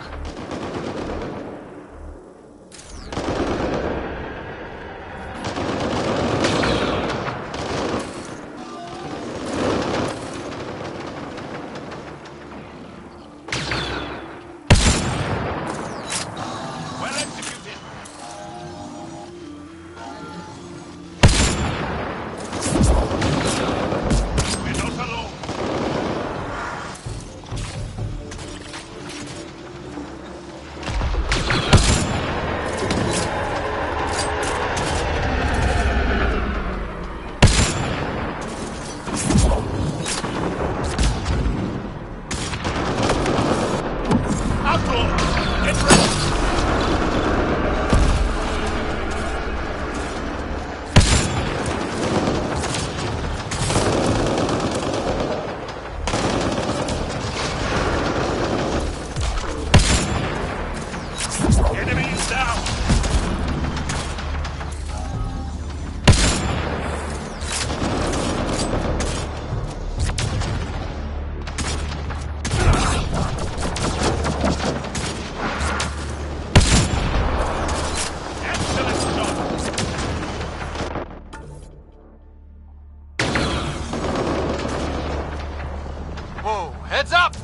Whoa, heads up!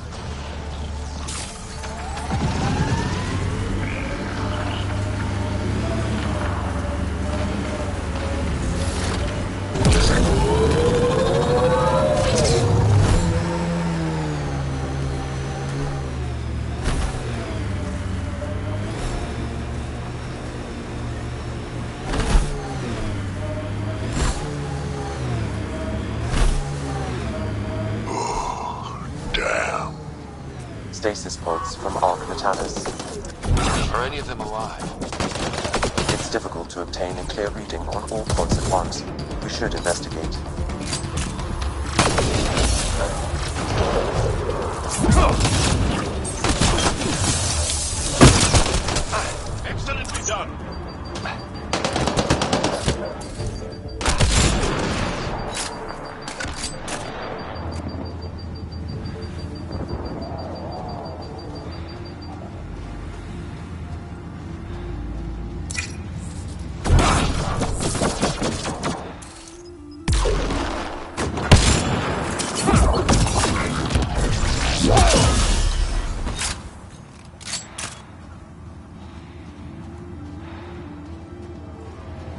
Stasis pods from Ark Natalis.
Are any of them alive?
It's difficult to obtain a clear reading on all pods at once. We should investigate.
Excellently done.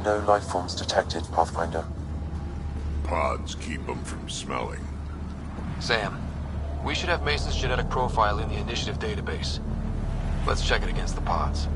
No life forms detected, Pathfinder.
Pods keep them from smelling.
Sam, we should have Mason's genetic profile in the initiative database. Let's check it against the pods.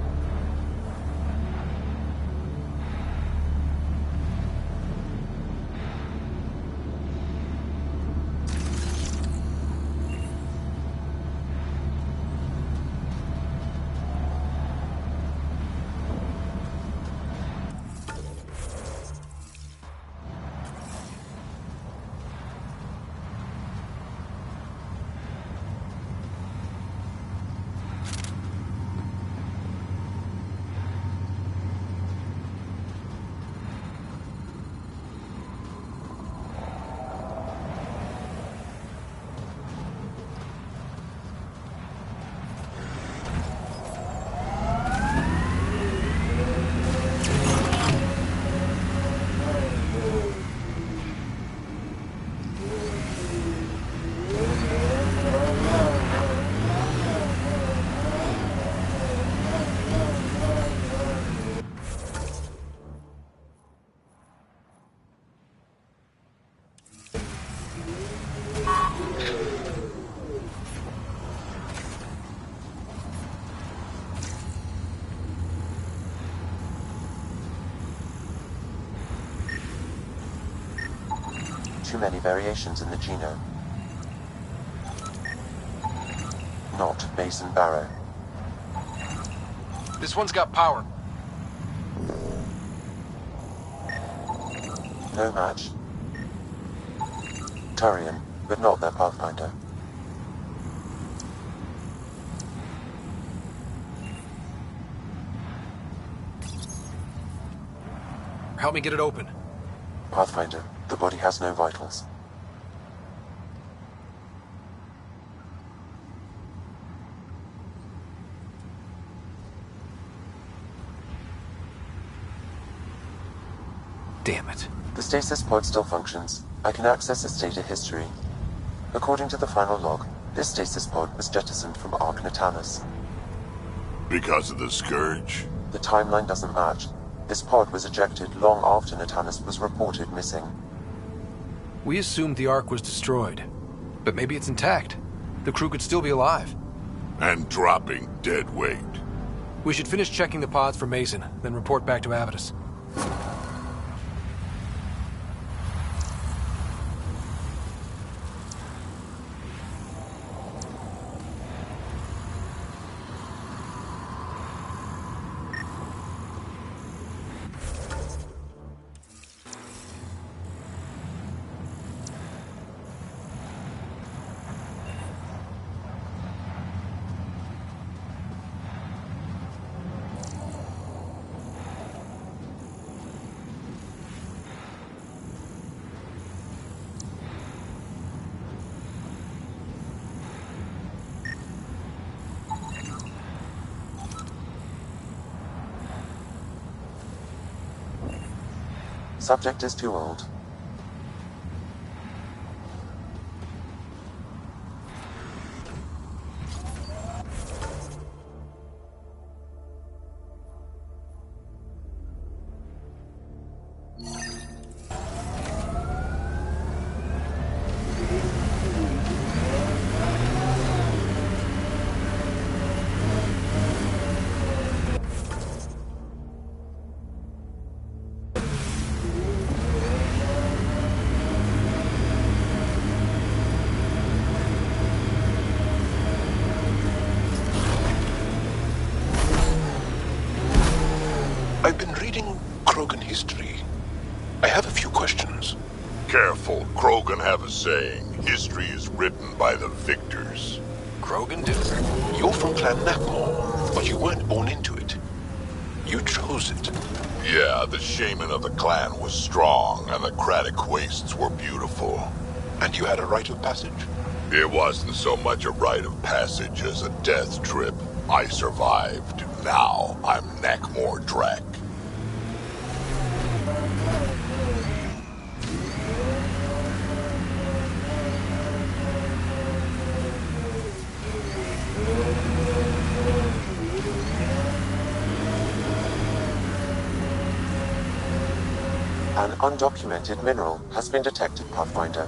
Too many variations in the genome. Not Mason Barrow.
This one's got power.
No match. Turian, but not their Pathfinder.
Help me get it open.
Pathfinder, the body has no vitals.
Damn it.
The stasis pod still functions. I can access its data history. According to the final log, this stasis pod was jettisoned from Ark Natanus.
Because of the Scourge?
The timeline doesn't match. This pod was ejected long after Natanus was reported missing.
We assumed the Ark was destroyed. But maybe it's intact. The crew could still be alive.
And dropping dead weight.
We should finish checking the pods for Mason, then report back to Avitus.
Subject is too old.
I've been reading Krogan history. I have a few questions.
Careful, Krogan have a saying. History is written by the victors.
Krogan do? You're from Clan Nakmor, but you weren't born into it. You chose it.
Yeah, the shaman of the clan was strong, and the Craddock wastes were beautiful.
And you had a rite of passage?
It wasn't so much a rite of passage as a death trip. I survived. Now I'm Nakmor Drak.
An undocumented mineral has been detected, Pathfinder.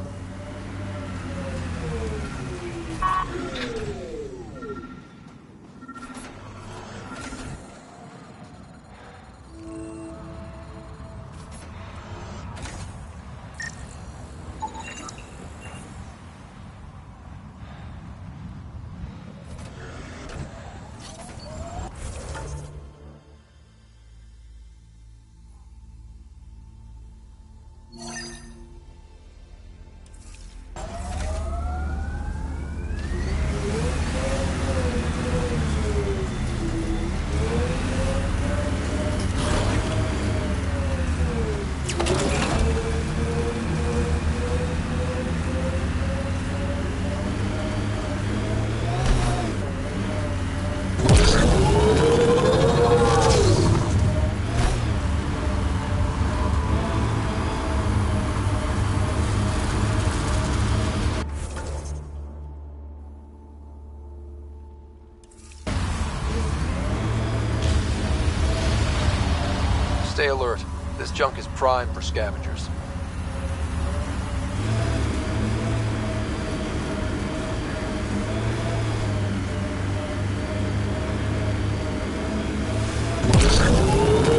Stay alert. This junk is prime for scavengers.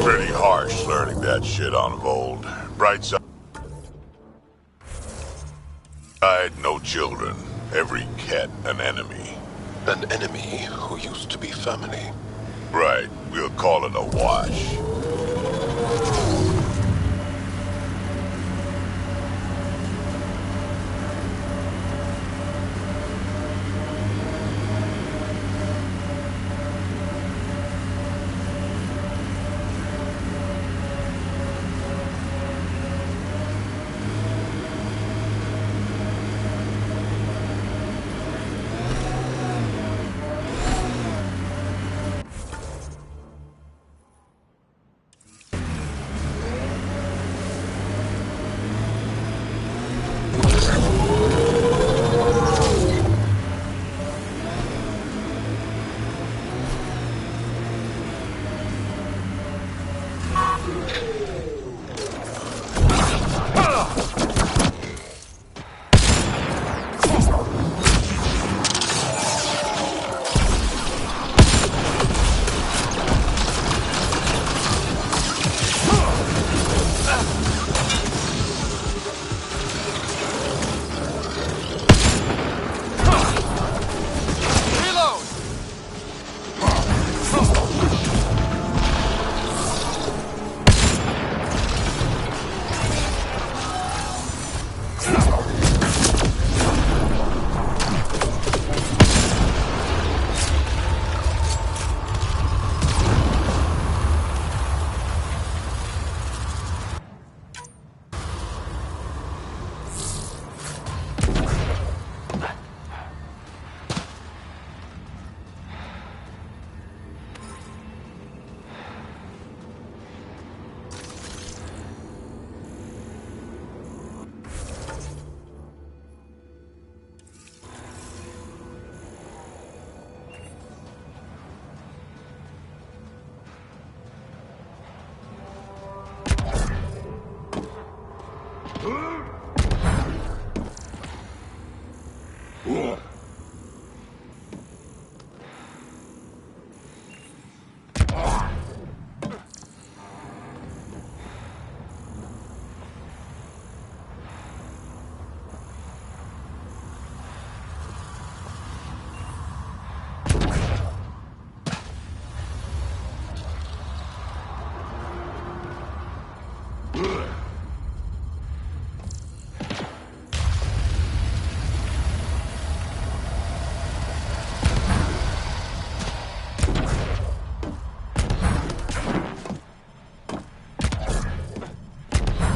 Pretty harsh learning that shit on Vold. Bright side, no children. Every cat an enemy.
An enemy who used to be family.
Right, we'll call it a wash.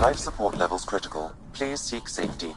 Life support levels critical. Please seek safety.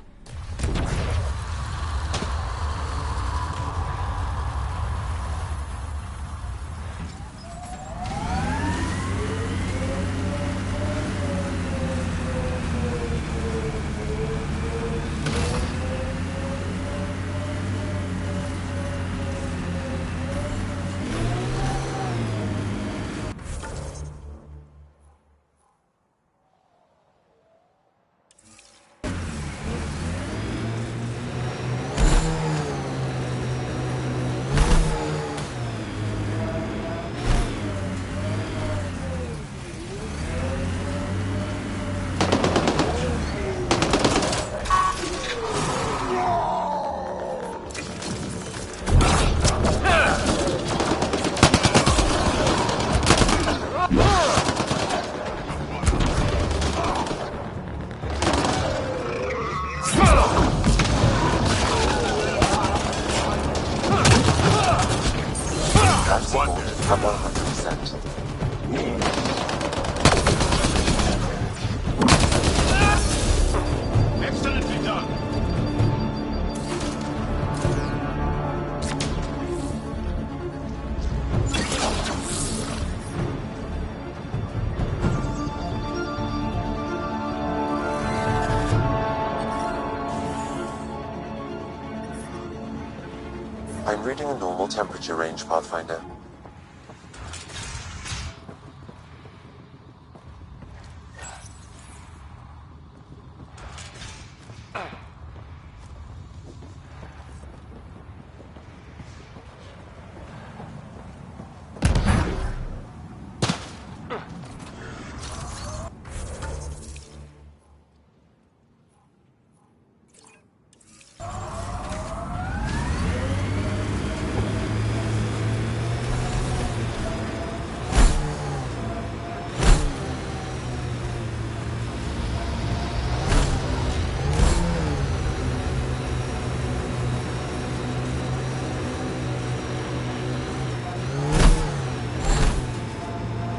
At 100%.
Excellently done.
I'm reading a normal temperature range, Pathfinder.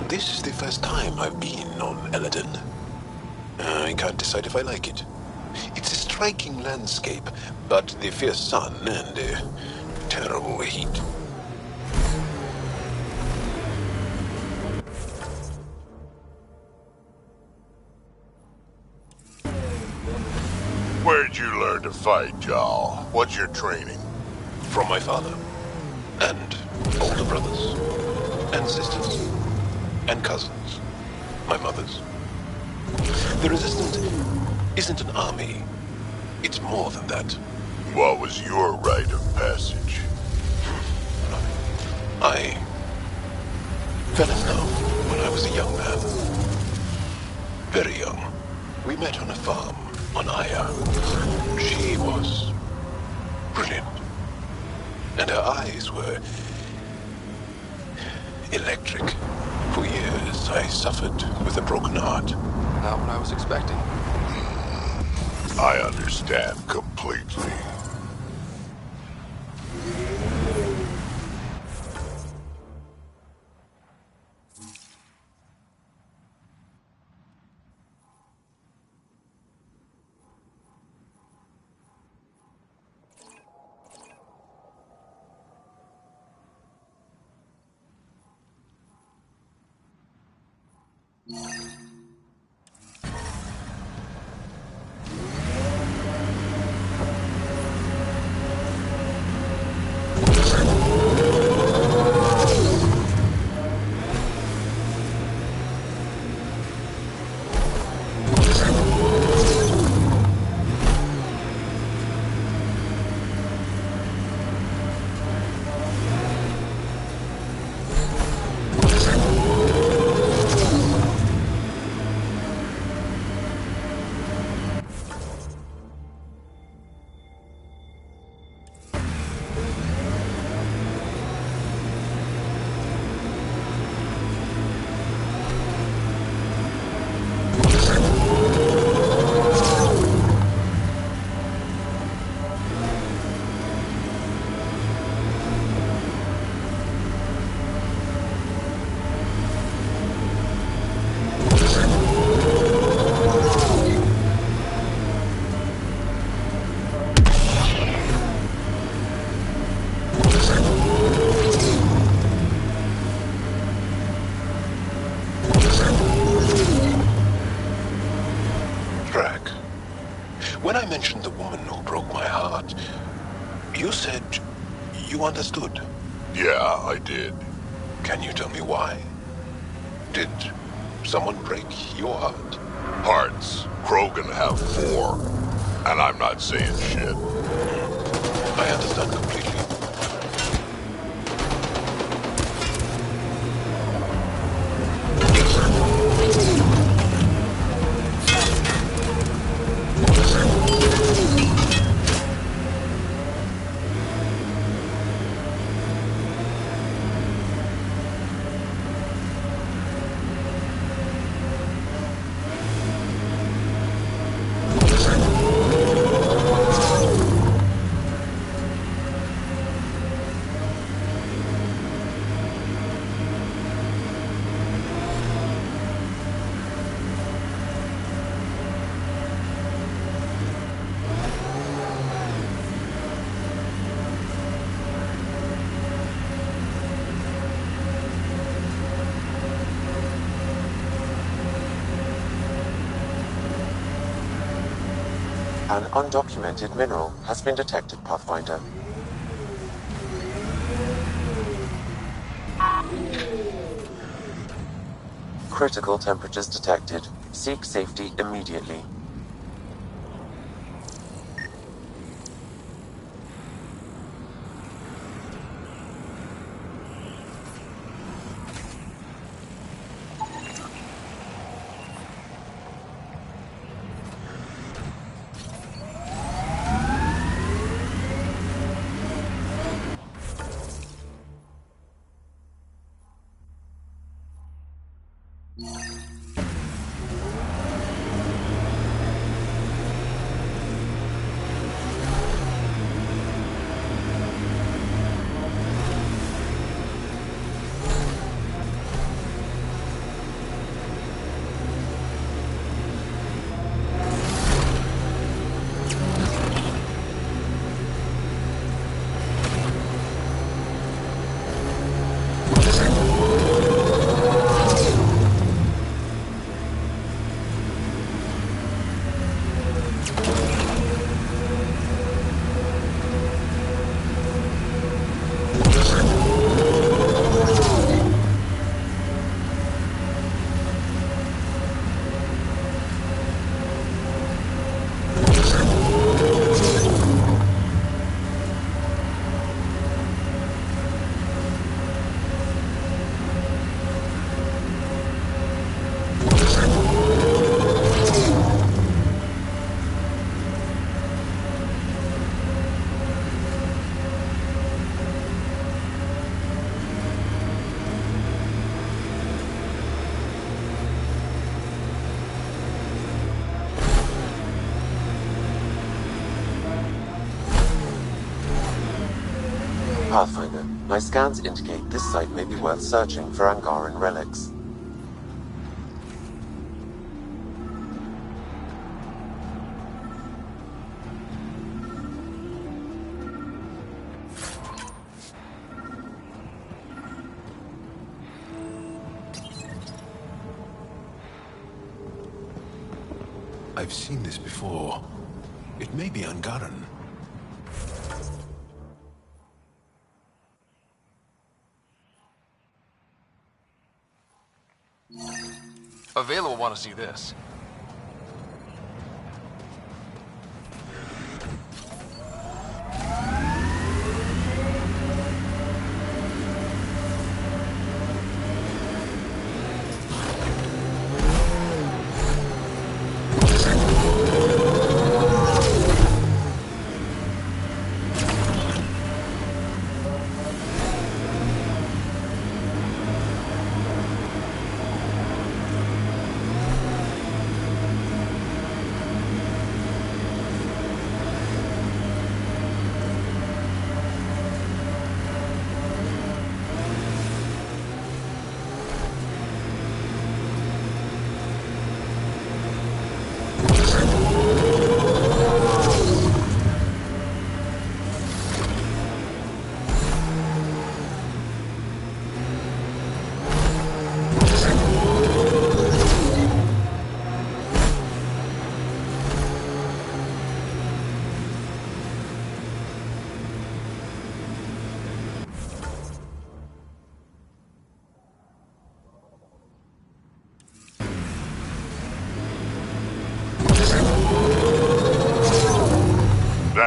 This is the first time I've been on Eladon. I can't decide if I like it. It's a striking landscape, but the fierce sun and the terrible heat.
Where'd you learn to fight, Jarl? What's your training?
From my father. And older brothers. And sisters. And cousins. My mother's. The Resistance isn't an army. It's more than that.
What was your rite of passage?
I fell in love when I was a young man. Very young. We met on a farm on Aya. She was brilliant. And her eyes were electric. For years, I suffered with a broken heart.
Not what I was expecting.
I understand completely.
You said you understood.
Yeah, I did.
Can you tell me why? Did someone break your heart?
Hearts. Krogan have 4. And I'm not saying shit.
I understand completely.
An undocumented mineral has been detected, Pathfinder. Critical temperatures detected. Seek safety immediately. Pathfinder, my scans indicate this site may be worth searching for Angaran relics.
I've seen this before. It may be Angaran.
Available want to see this.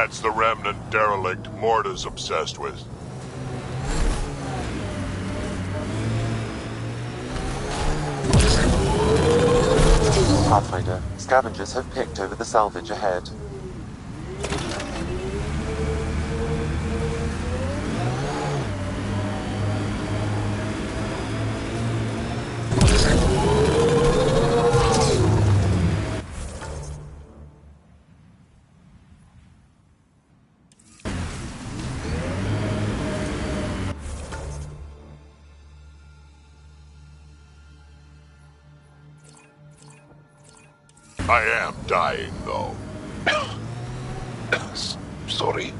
That's the remnant derelict Morta's obsessed with.
Pathfinder, scavengers have picked over the salvage ahead.
I am dying, though.
Sorry?
A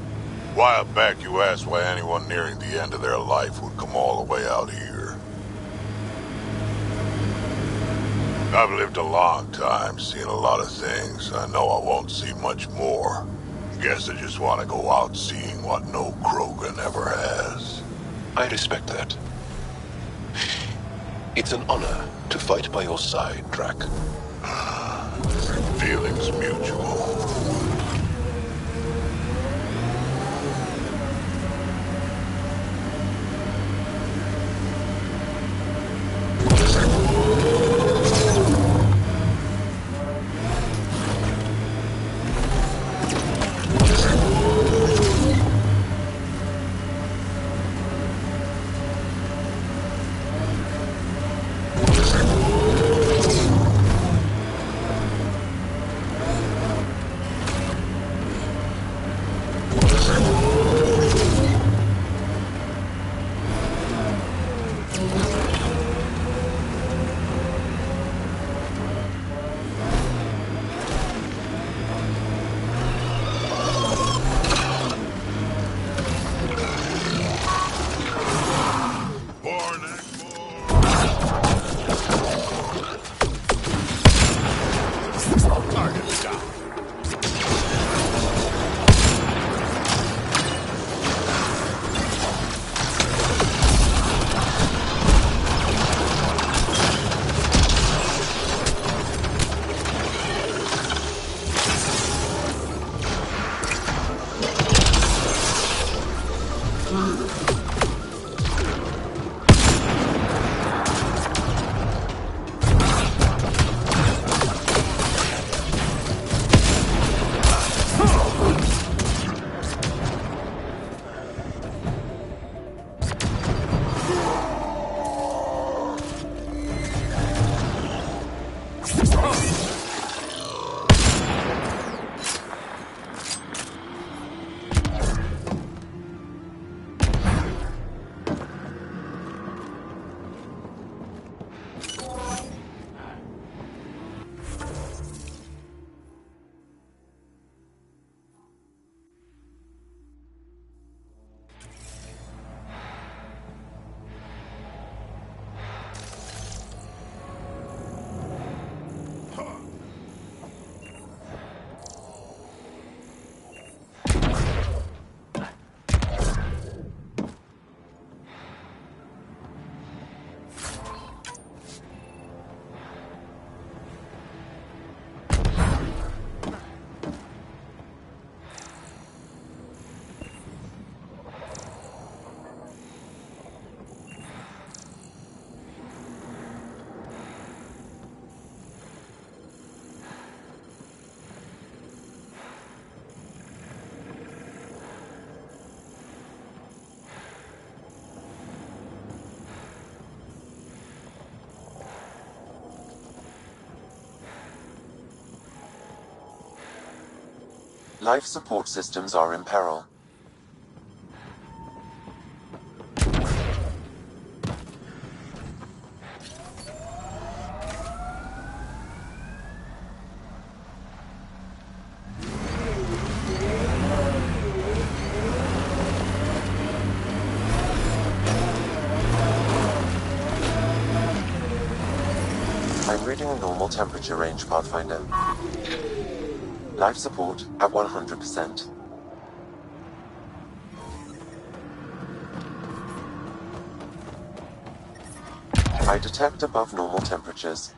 while back you asked why anyone nearing the end of their life would come all the way out here. I've lived a long time, seen a lot of things. I know I won't see much more. Guess I just want to go out seeing what no Krogan ever has.
I respect that. It's an honor to fight by your side, Drac.
Feelings mutual.
Life support systems are in peril. I'm reading a normal temperature range, Pathfinder. Life support at 100%. I detect above normal temperatures.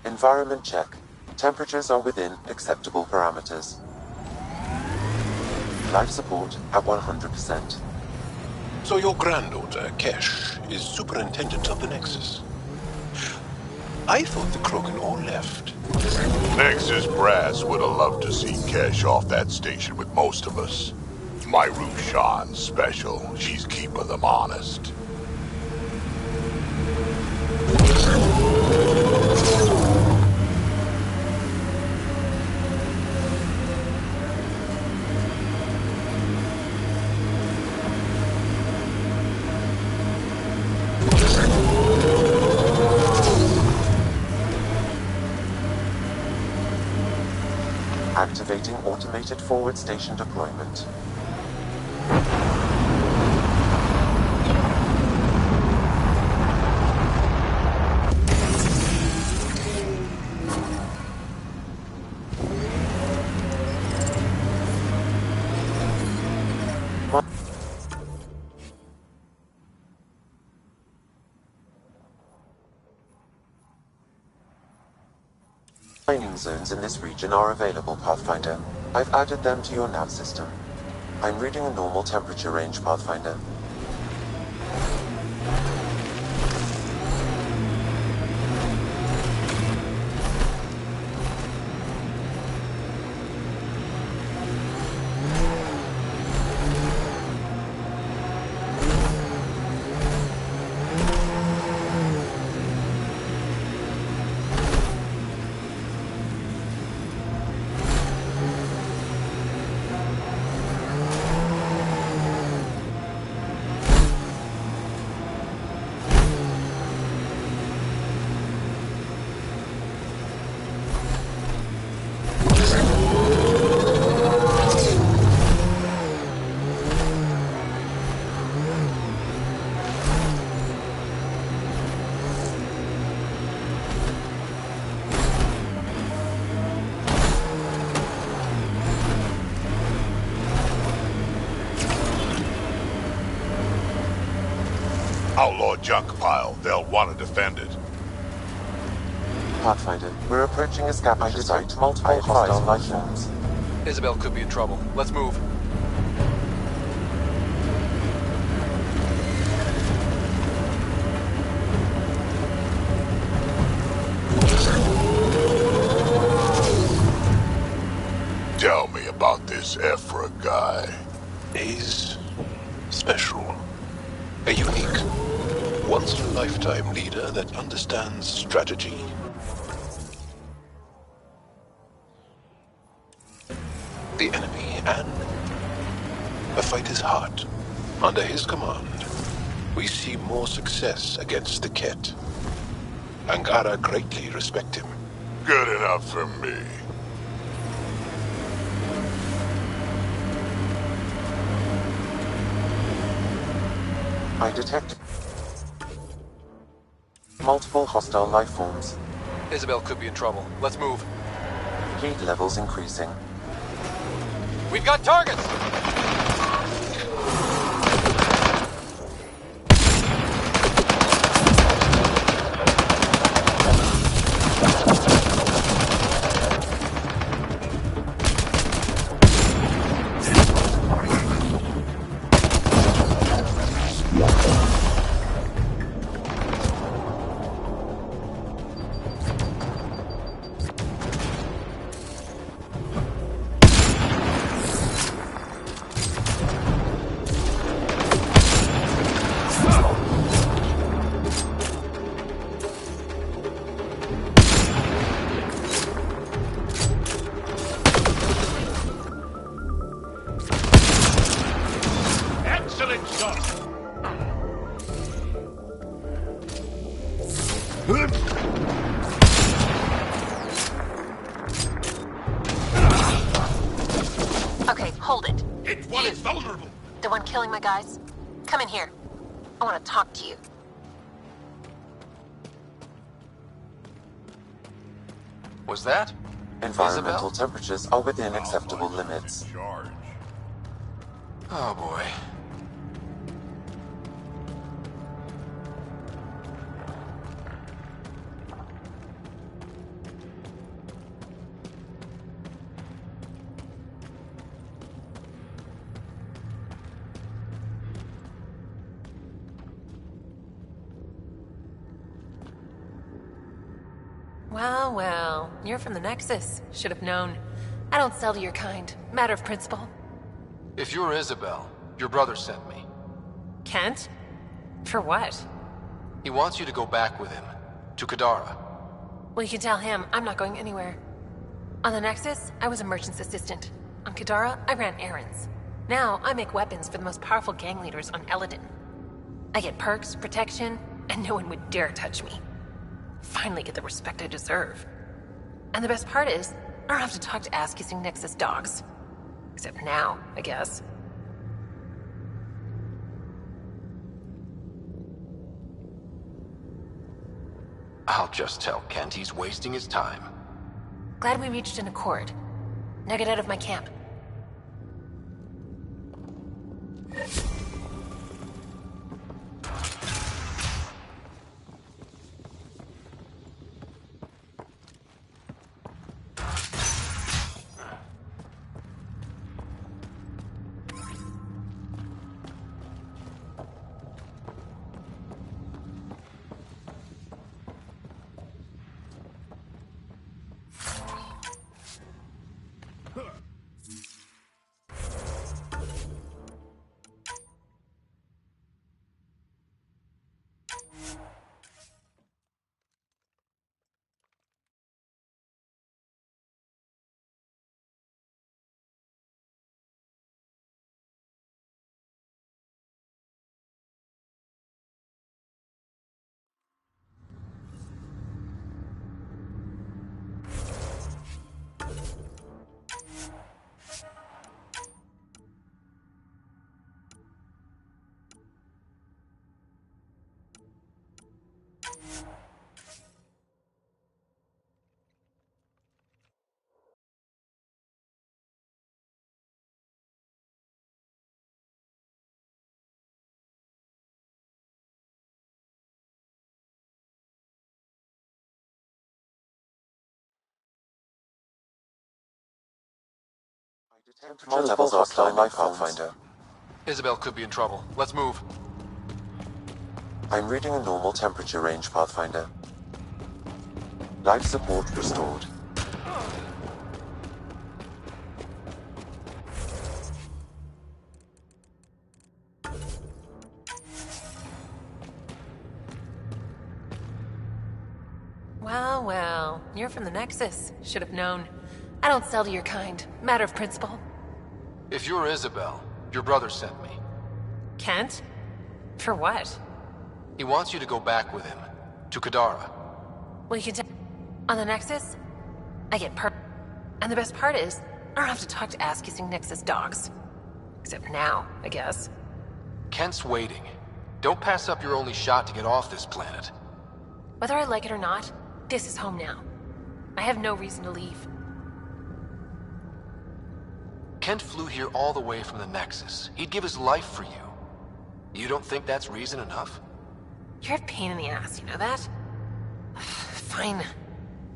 Environment check. Temperatures are within acceptable parameters. Life support at 100%.
So your granddaughter, Kesh, is superintendent of the Nexus. I thought the Krogan all left.
Nexus brass would have loved to see Kesh off that station with most of us. My Rushan's special. She's keeping them honest.
Activating automated forward station deployment. Mining zones in this region are available, Pathfinder. I've added them to your nav system. I'm reading a normal temperature range, Pathfinder.
Outlaw junk pile. They'll want to defend it.
Pathfinder, we're approaching a scavenger site. Multiple hostile life forms.
Isabel could be in trouble. Let's move.
Tell me about this Ephra guy.
He's special. A unique, once-in-a-lifetime leader that understands strategy. The enemy and a fighter's heart. Under his command, we see more success against the Ket. Angara greatly respect him.
Good enough for me.
I detect multiple hostile life forms.
Isabel could be in trouble. Let's move.
Heat levels increasing.
We've got targets!
Excellent shot!
Okay, hold it.
Hit one is vulnerable.
The one killing my guys? Come in here. I want to talk to you.
Was that?
Environmental
Isabel?
temperatures are within acceptable limits.
Oh boy.
Well, well. You're from the Nexus. Should have known. I don't sell to your kind. Matter of principle.
If you're Isabel, your brother sent me.
Kent? For what?
He wants you to go back with him. To Kadara.
Well, you can tell him I'm not going anywhere. On the Nexus, I was a merchant's assistant. On Kadara, I ran errands. Now, I make weapons for the most powerful gang leaders on Eladin. I get perks, protection, and no one would dare touch me. Finally get the respect I deserve. And the best part is, I don't have to talk to ass-kissing Nexus dogs. Except now, I guess.
I'll just tell Kent he's wasting his time.
Glad we reached an accord. Now get out of my camp.
Temperature levels are high, my Pathfinder.
Isabel could be in trouble. Let's move.
I'm reading a normal temperature range, Pathfinder. Life support restored.
Well, well. You're from the Nexus. Should have known. I don't sell to your kind. Matter of principle.
If you're Isabel, your brother sent me.
Kent? For what?
He wants you to go back with him. To Kadara.
Well, you can tell... On the Nexus, I get and the best part is, I don't have to talk to ass-kissing Nexus dogs. Except now, I guess.
Kent's waiting. Don't pass up your only shot to get off this planet.
Whether I like it or not, this is home now. I have no reason to leave.
Kent flew here all the way from the Nexus. He'd give his life for you. You don't think that's reason enough?
You're a pain in the ass, you know that? Fine.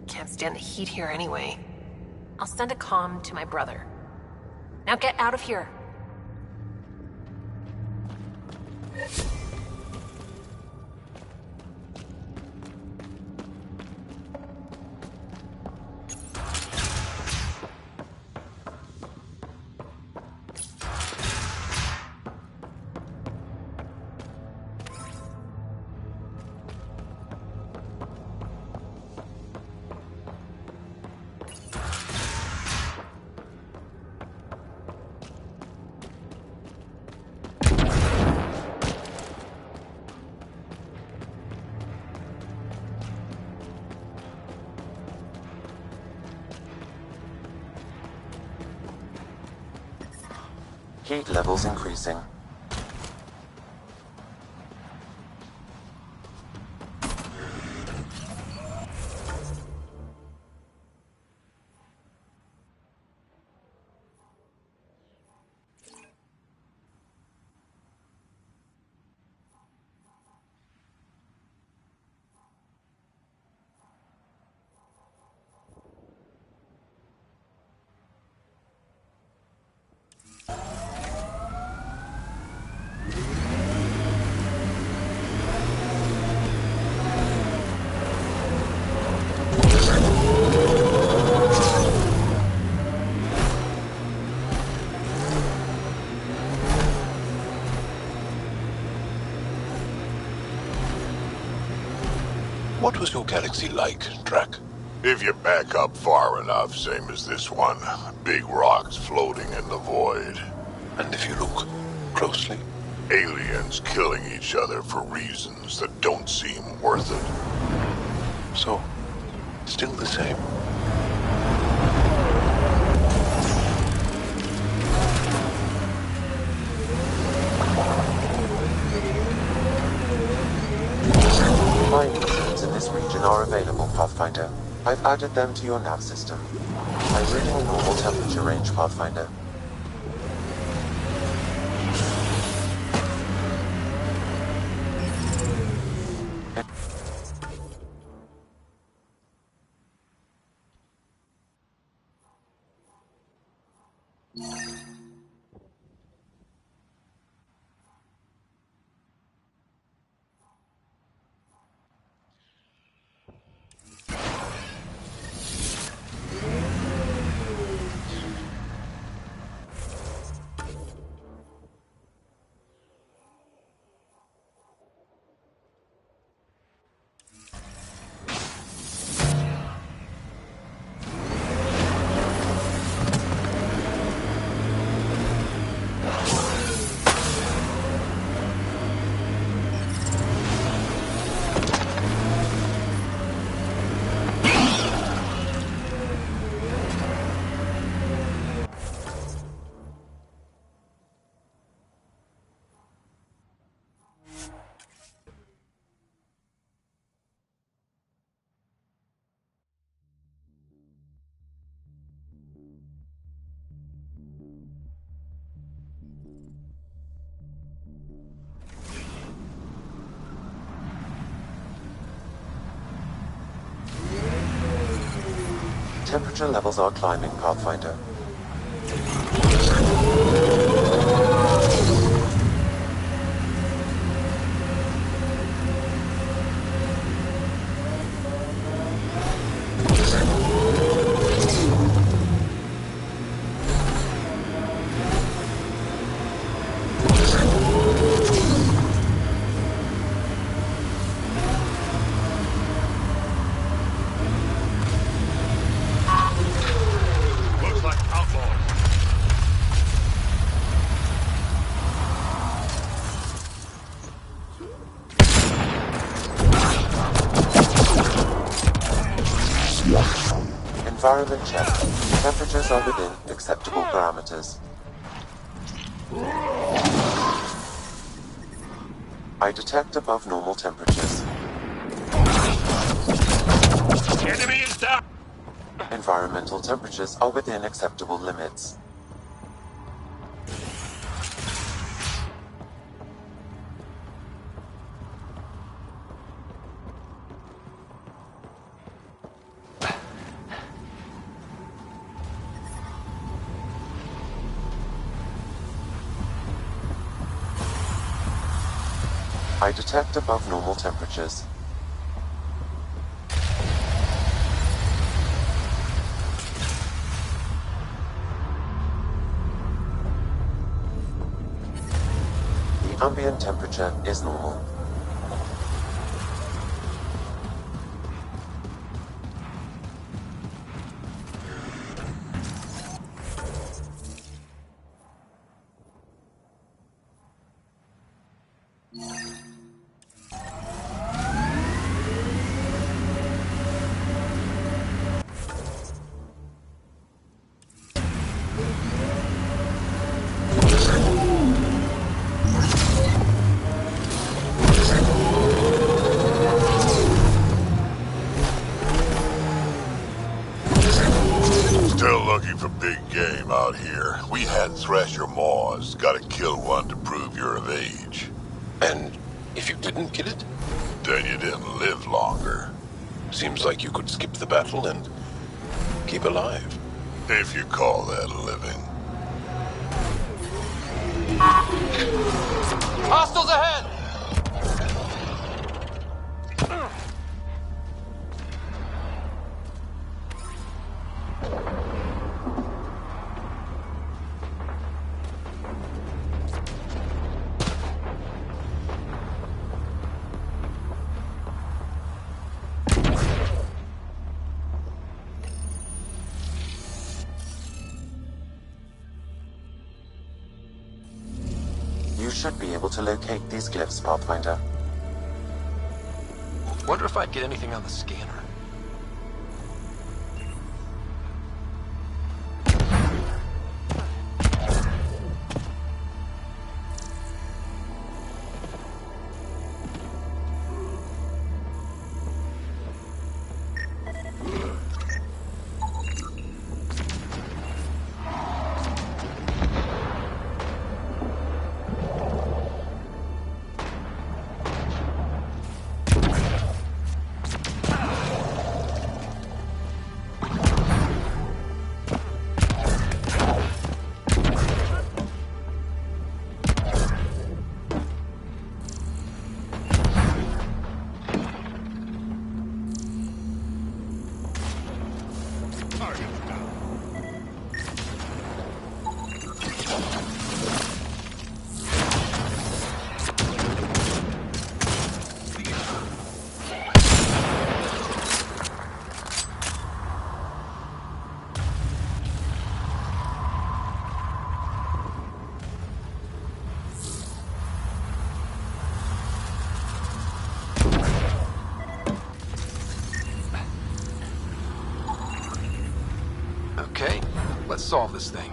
Can't stand the heat here anyway. I'll send a comm to my brother. Now get out of here.
Heat levels increasing.
What was your galaxy like, Drac?
If you back up far enough, same as this one. Big rocks floating in the void.
And if you look closely?
Aliens killing each other for reasons that don't seem worth it.
So, still the same.
Mining zones in this region are available, Pathfinder. I've added them to your nav system. I'm reading a normal temperature range, Pathfinder. Temperature levels are climbing, Pathfinder. Environment check. Temperatures are within acceptable parameters. I detect above normal temperatures.
Enemy is down!
Environmental temperatures are within acceptable limits. I detect above normal temperatures. The ambient temperature is normal.
out here. We had Thresher Maws. Gotta kill one to prove you're of age.
And if you didn't kill it?
Then you didn't live longer.
Seems like you could skip the battle and keep alive.
If you call that living.
Hostiles ahead!
You should be able to locate these glyphs, Pathfinder.
Wonder if I'd get anything on the scanner. Okay, let's solve this thing.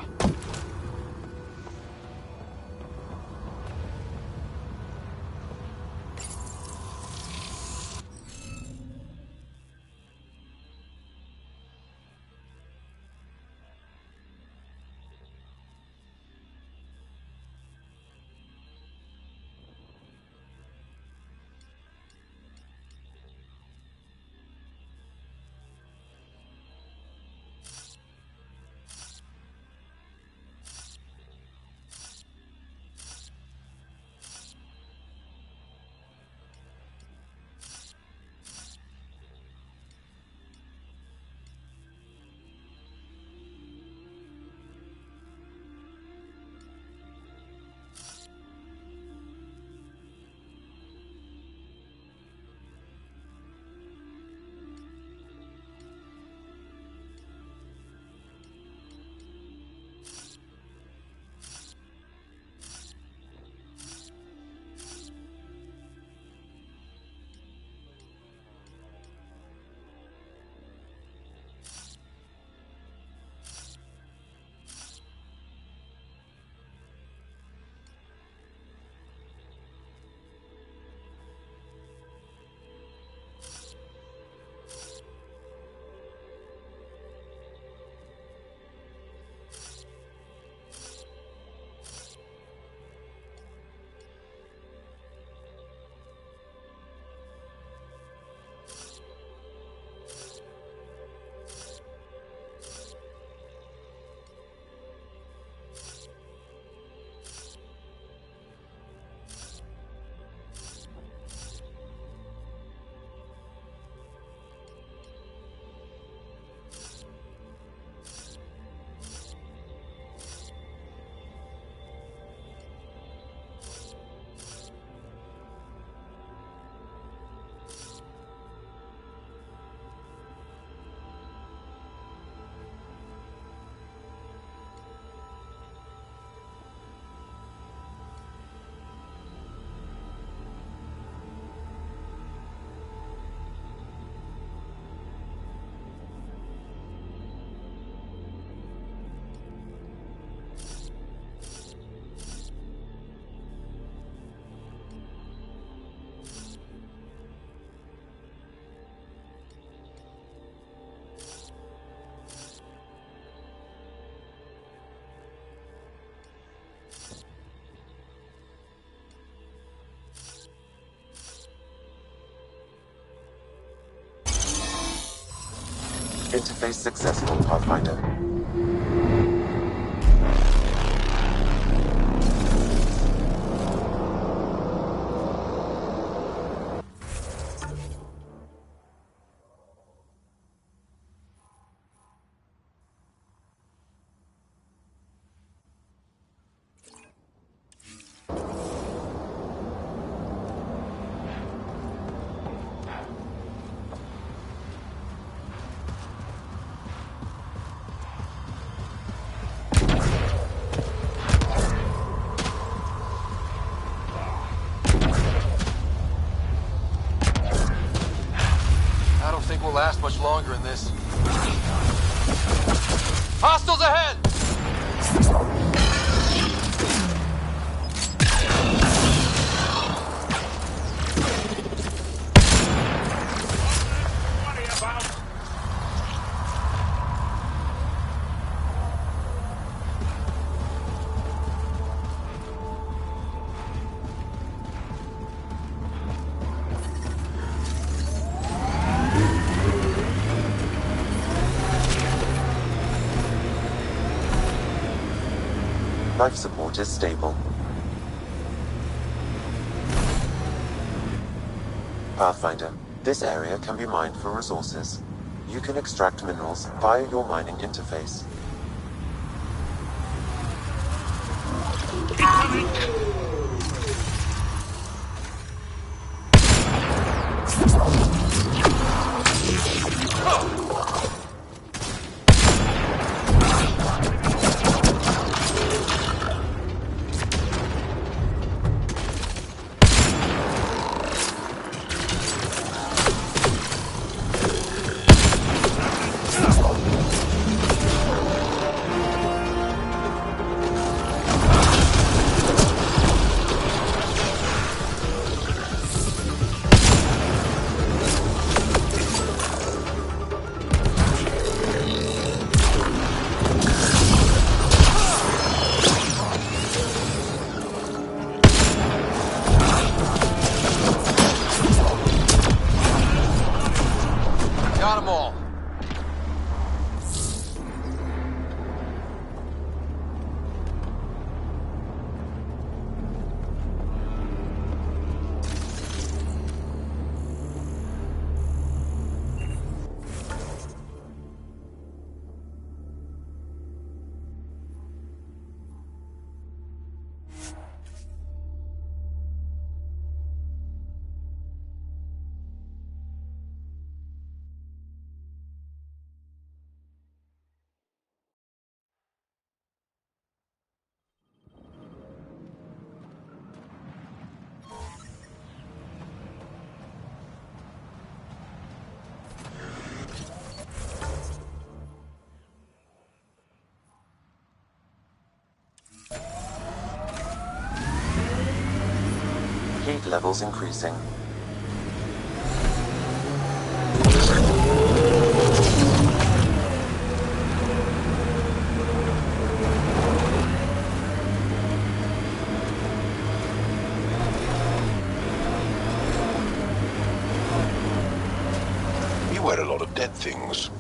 Interface successful, Pathfinder.
I don't think we'll last much longer in this. Hostiles ahead!
Life support is stable. Pathfinder, this area can be mined for resources. You can extract minerals via your mining interface.
Got them all.
Heat levels increasing.
You wear a lot of dead things.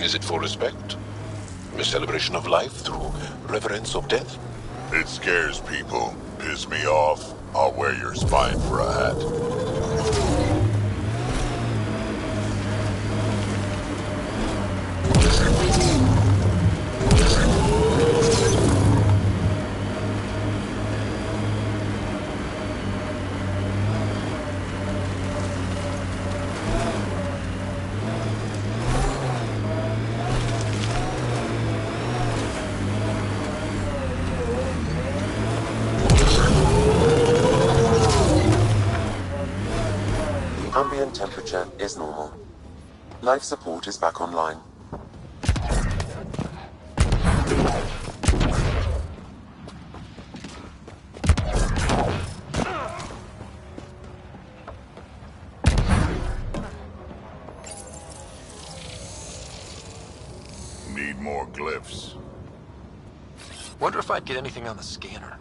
Is it for respect? A celebration of life through reverence of death?
It scares people. Piss me off. I'll wear your spine for a hat.
Ambient temperature is normal. Life support is back online.
Need more glyphs.
Wonder if I'd get anything on the scanner.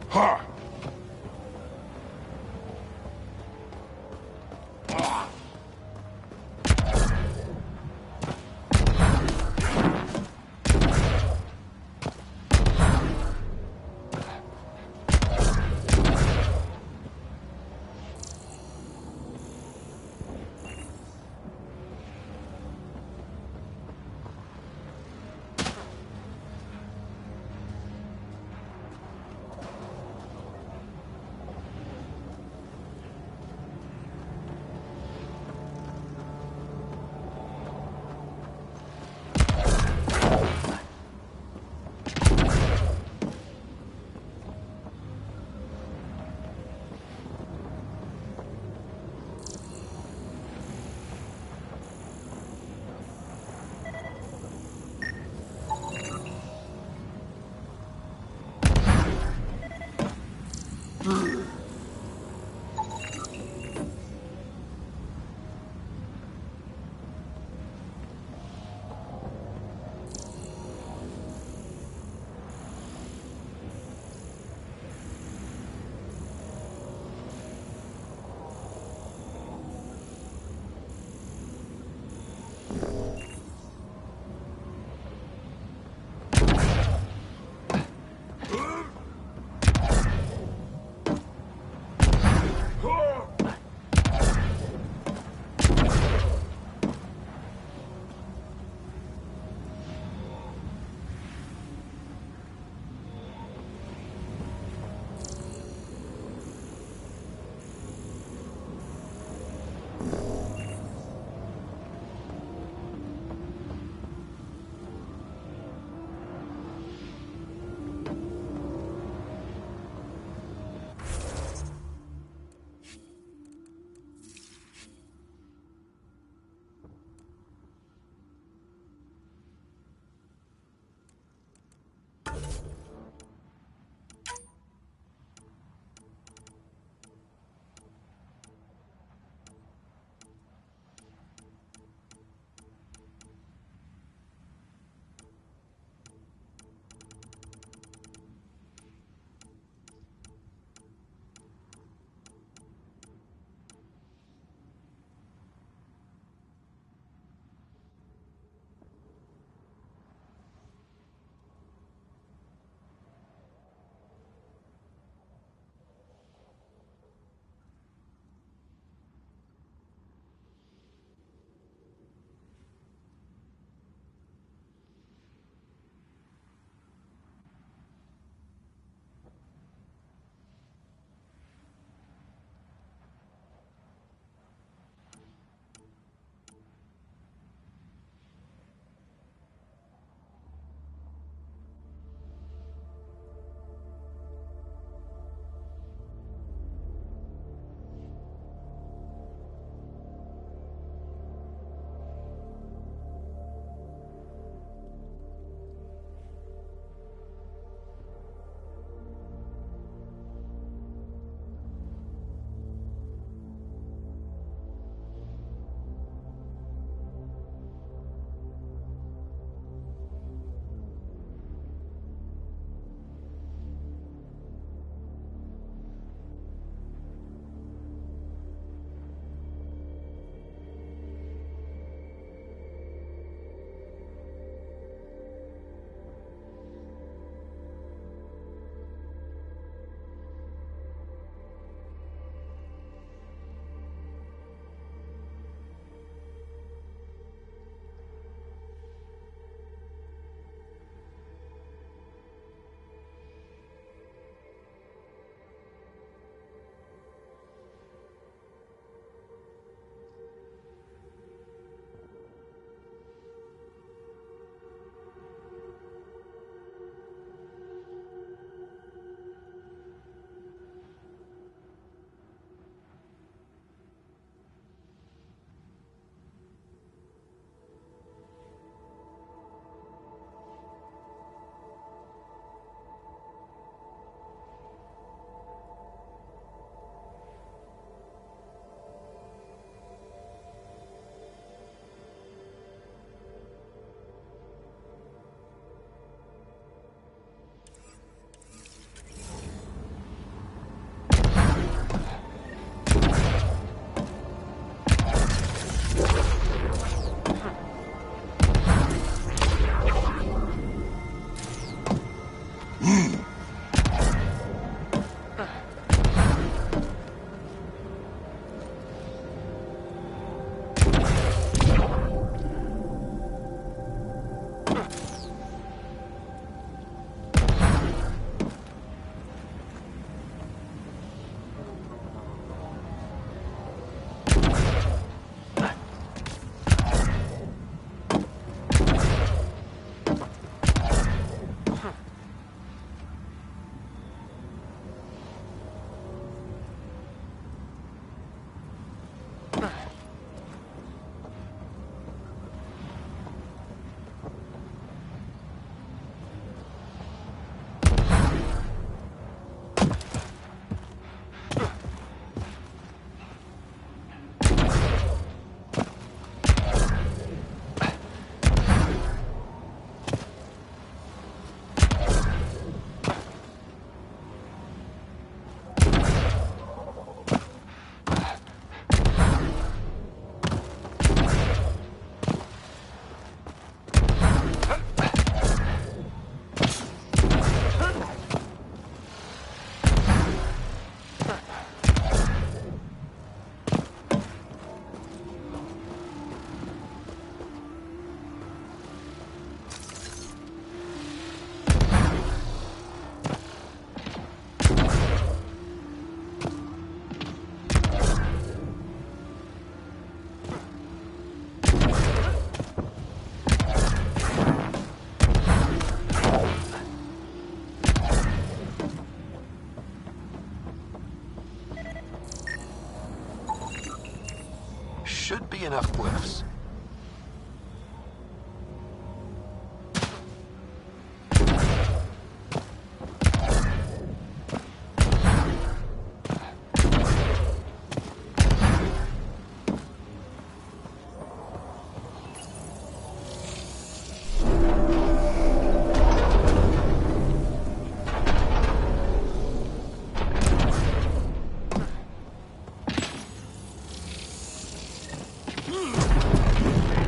Ha!
enough glyphs.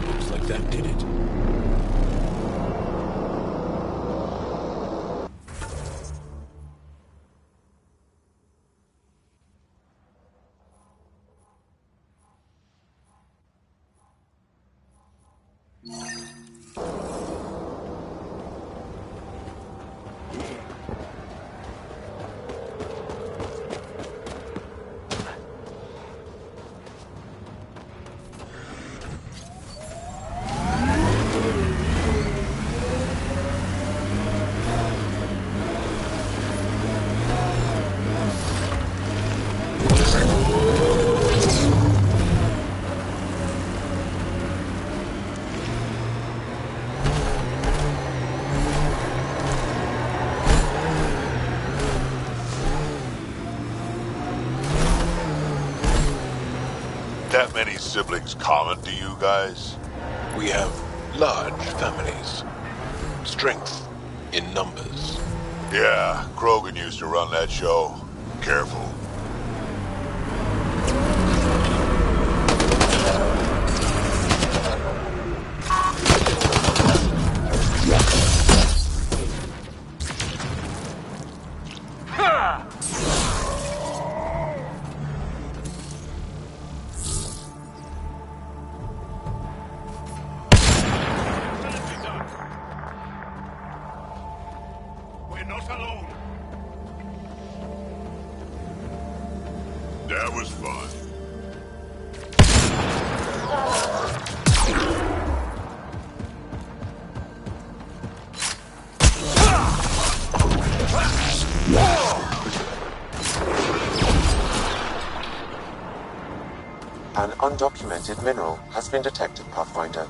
Looks like that did it.
That many siblings common to you guys?
We have large families. Strength in numbers.
Yeah, Krogan used to run that show. Careful.
We're not alone.
That was fun.
An undocumented mineral has been detected, Pathfinder.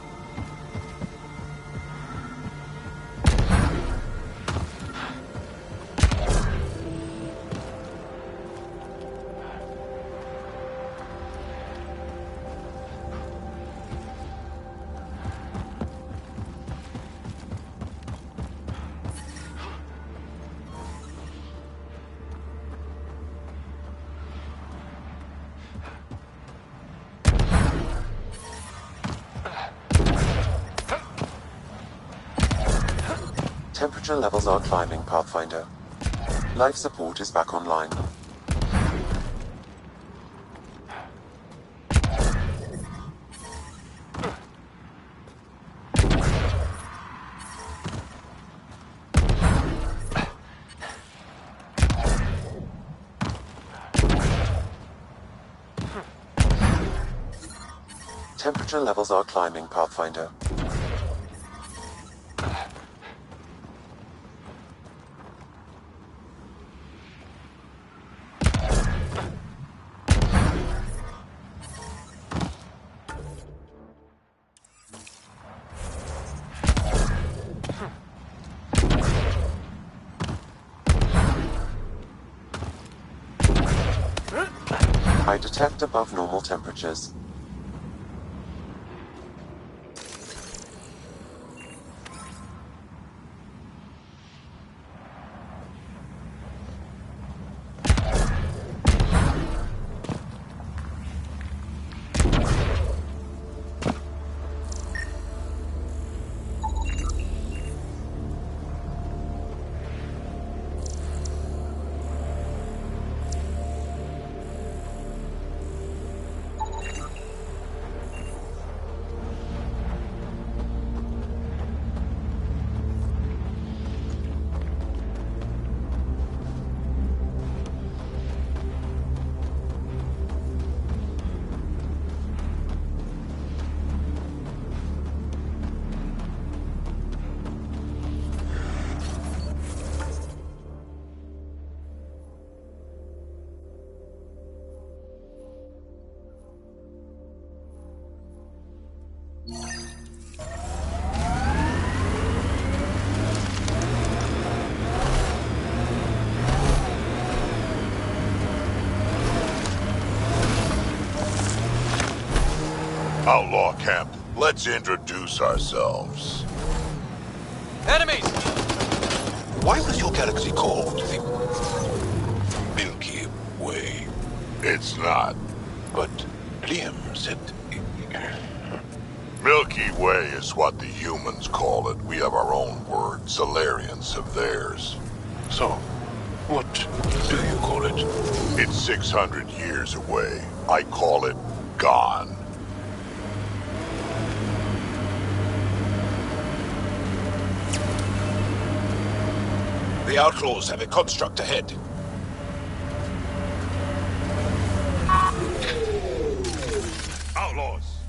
Temperature levels are climbing, Pathfinder. Life support is back online. Temperature levels are climbing, Pathfinder. I detect above normal temperatures.
Outlaw camp, let's introduce ourselves.
Enemies!
Why was your galaxy called the Milky Way?
It's not.
But Liam said...
Milky Way is what the humans call it. We have our own word. Solarians have theirs.
So, what do you call it?
It's 600 years away. I call it gone.
The Outlaws have a construct ahead.
Outlaws!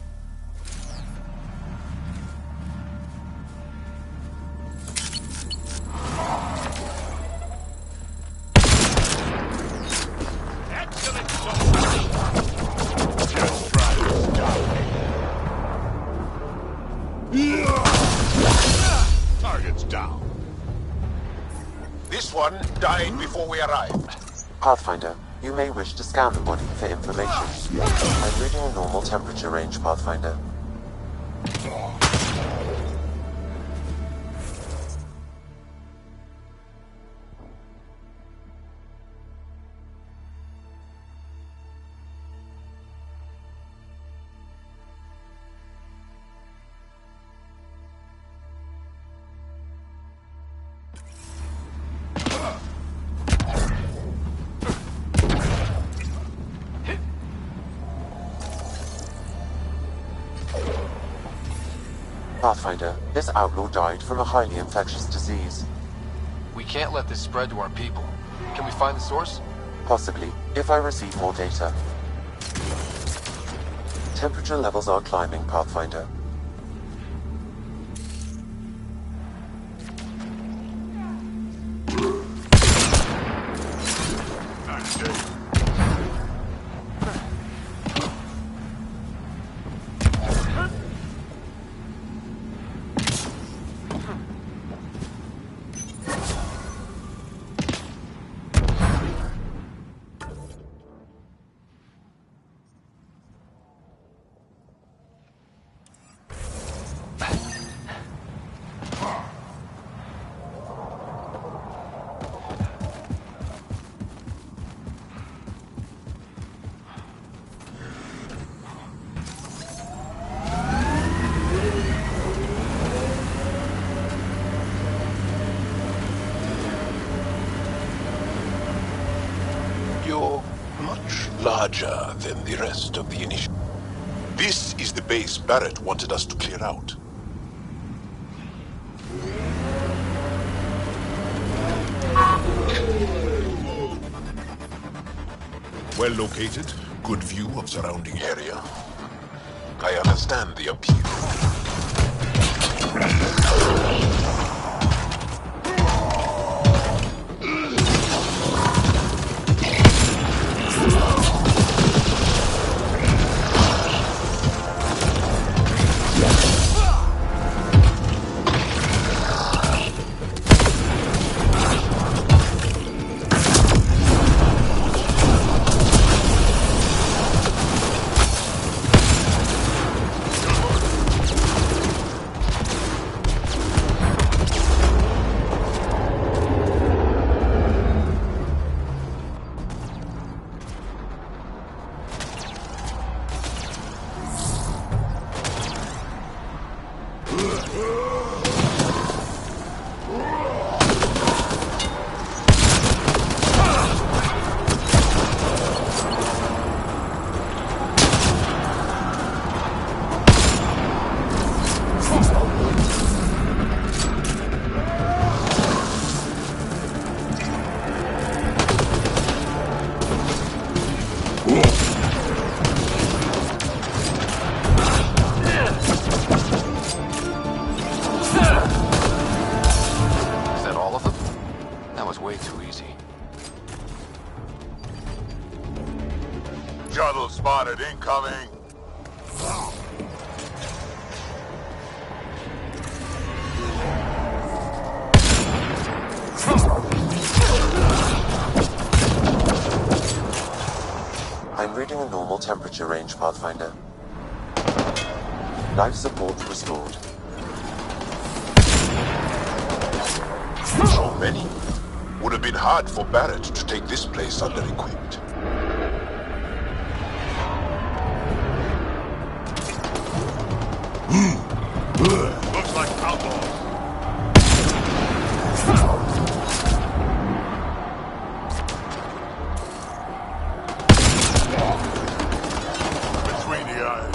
Excellent just try to stop me.
Target's down.
This one died before we arrived.
Pathfinder, you may wish to scan the body for information. I'm reading a normal temperature range, Pathfinder. Pathfinder, this outlaw died from a highly infectious disease.
We can't let this spread to our people. Can we find the source?
Possibly, if I receive more data. Temperature levels are climbing, Pathfinder.
You're much larger than the rest of the initiative. This is the base Barrett wanted us to clear out. Well located, good view of surrounding area. I understand the appeal.
Shuttle spotted incoming.
temperature range, Pathfinder. Life support restored.
So many. Would have been hard for Barrett to take this place under-equipped.
Looks like outlaws. Between the eyes.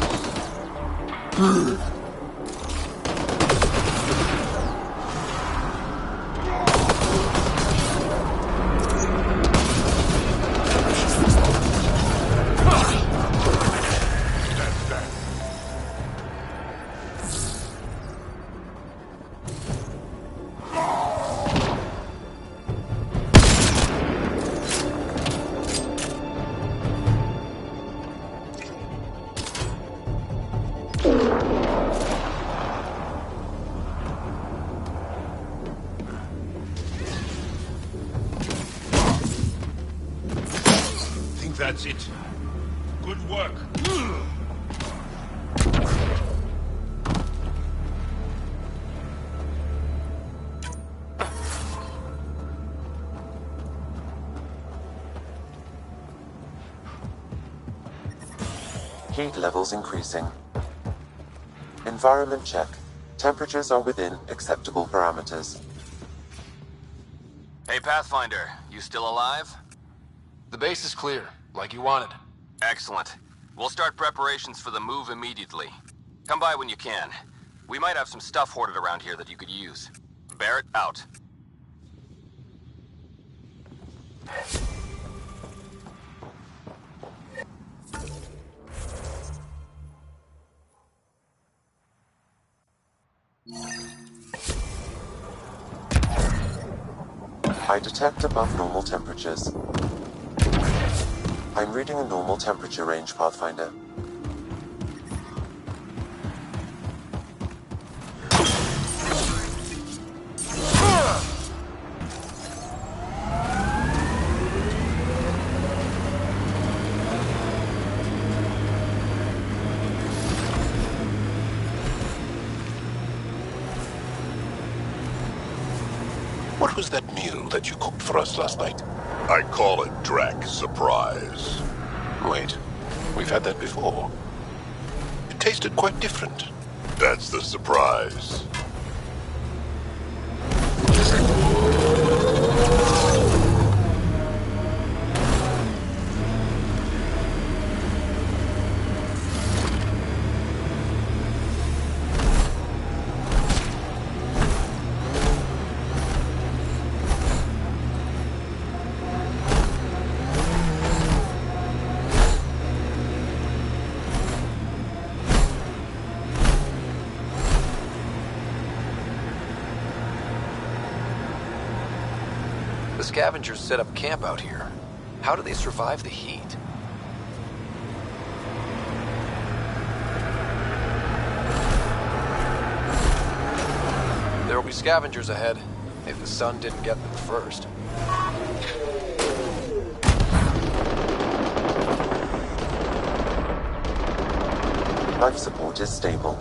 That's it. Good work.
Heat levels increasing. Environment check. Temperatures are within acceptable parameters.
Hey, Pathfinder, you still alive?
The base is clear, like you wanted.
Excellent. We'll start preparations for the move immediately. Come by when you can. We might have some stuff hoarded around here that you could use. Barrett, out.
I detect above normal temperatures. I'm reading a normal temperature range, Pathfinder.
What was that meal that you cooked for us last night?
I call it Drac Surprise.
Wait, we've had that before. It tasted quite different.
That's the surprise.
The scavengers set up camp out here. How do they survive the heat? There will be scavengers ahead, if the sun didn't get them first.
Life support is stable.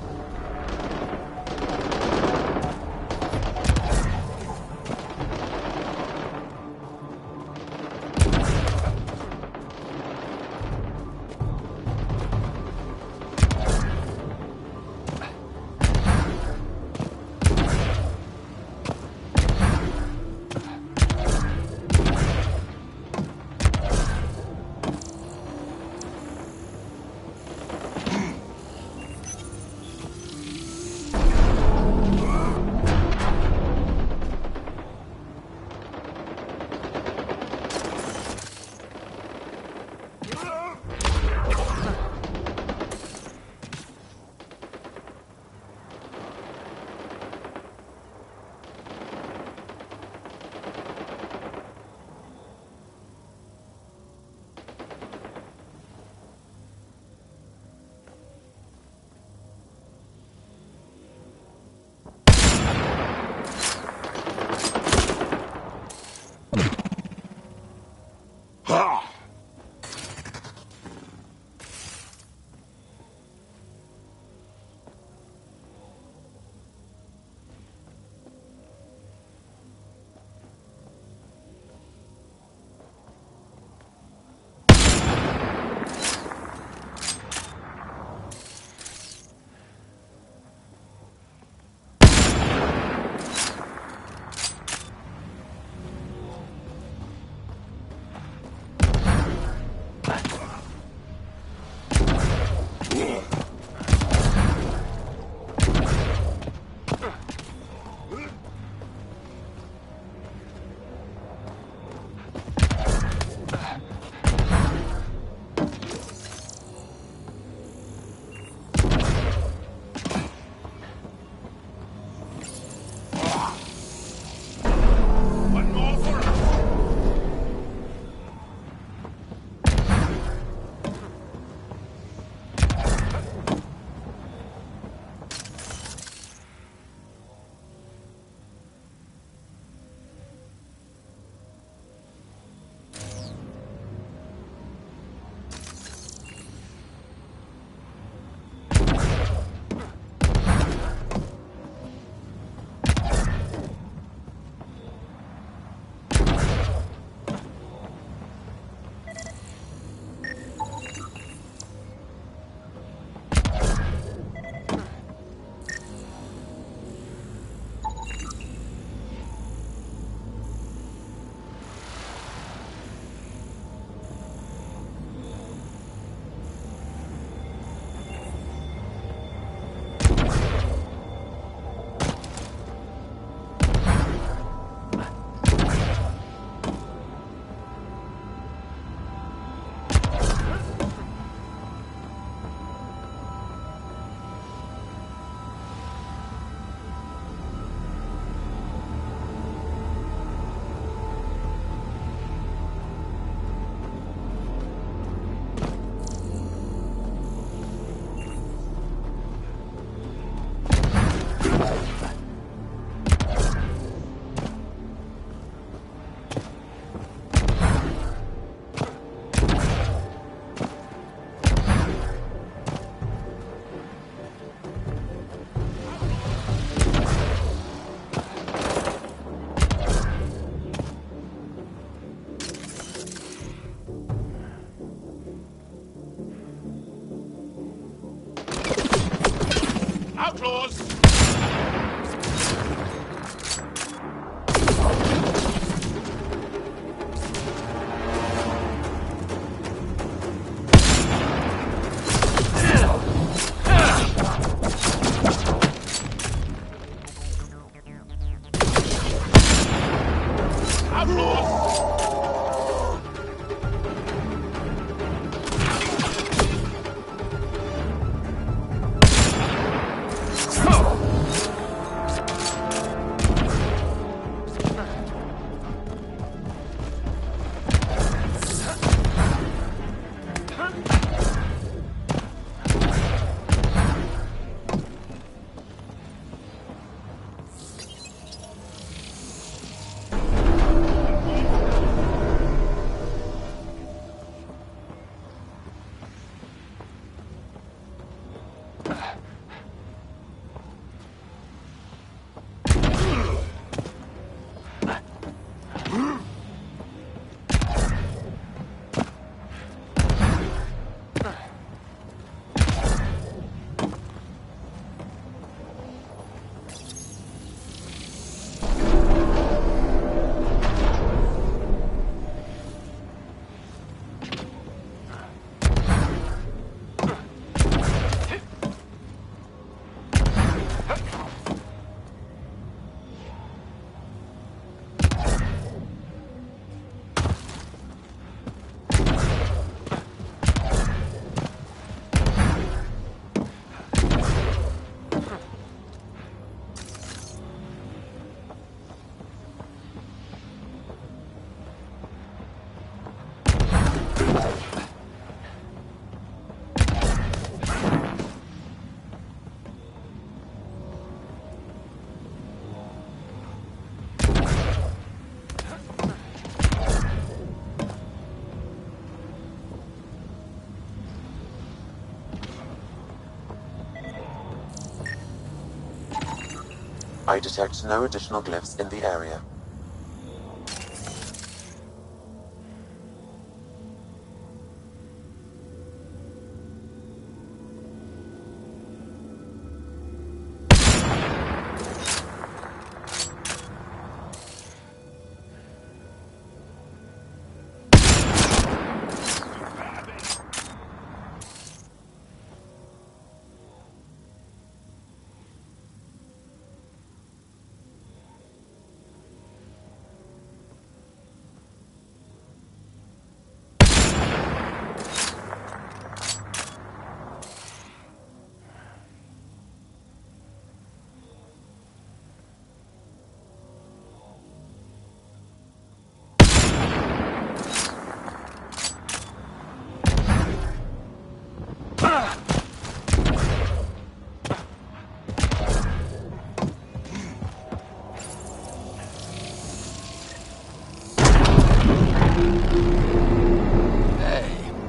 I detect no additional glyphs in the area.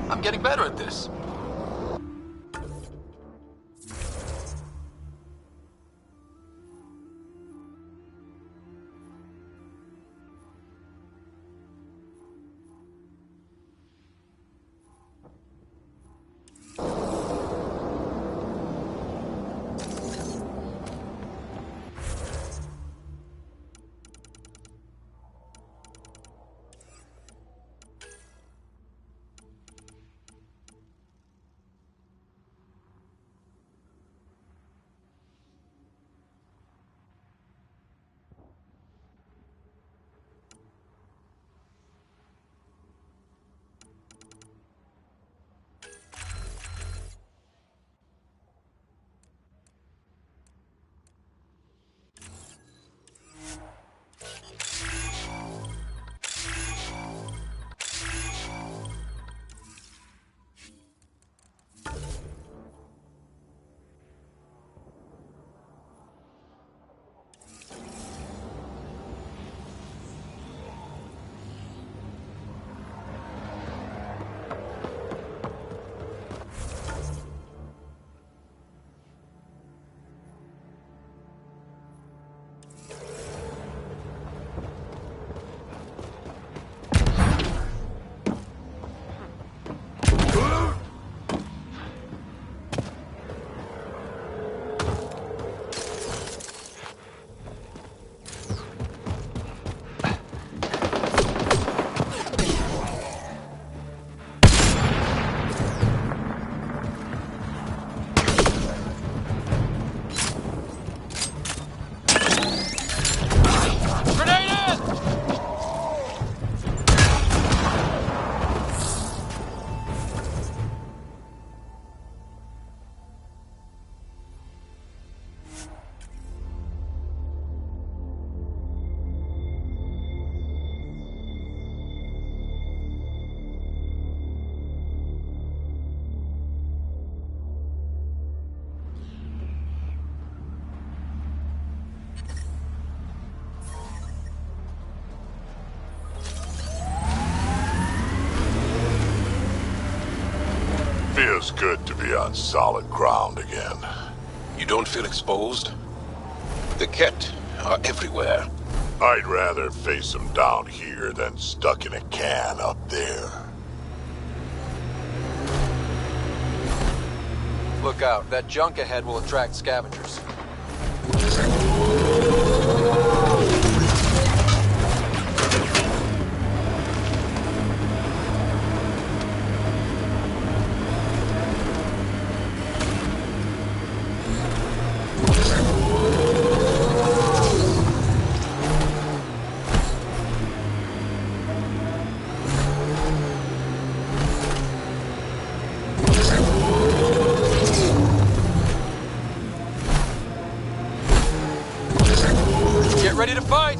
I'm getting better at this.
good to be on solid ground again.
You don't feel exposed? The Ket are everywhere.
I'd rather face them down here than stuck in a can up there.
Look out. That junk ahead will attract scavengers. Ready to fight!
A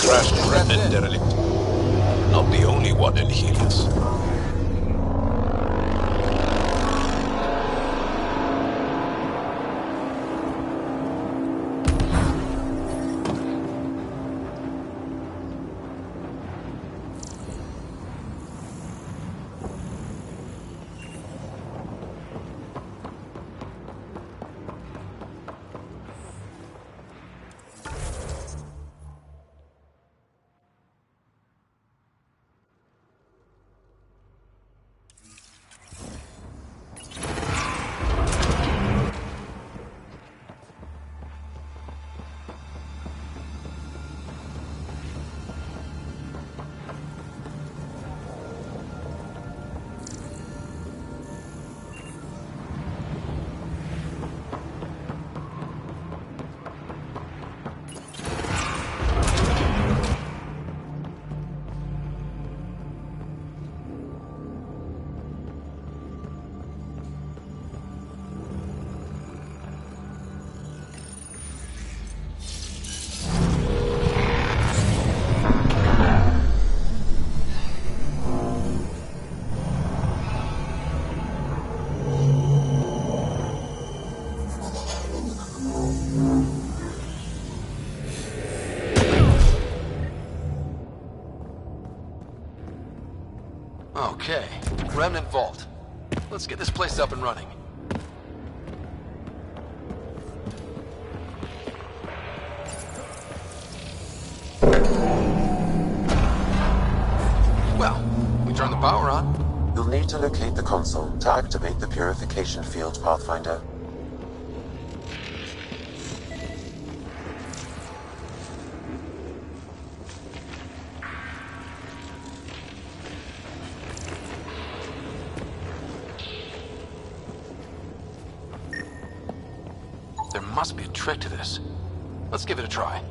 crashed remnant derelict. Not the only one in Helios.
Okay, Remnant Vault. Let's get this place up and running. Well, we turn the power on.
You'll need to locate the console to activate the purification field, Pathfinder.
There must be a trick to this. Let's give it a try.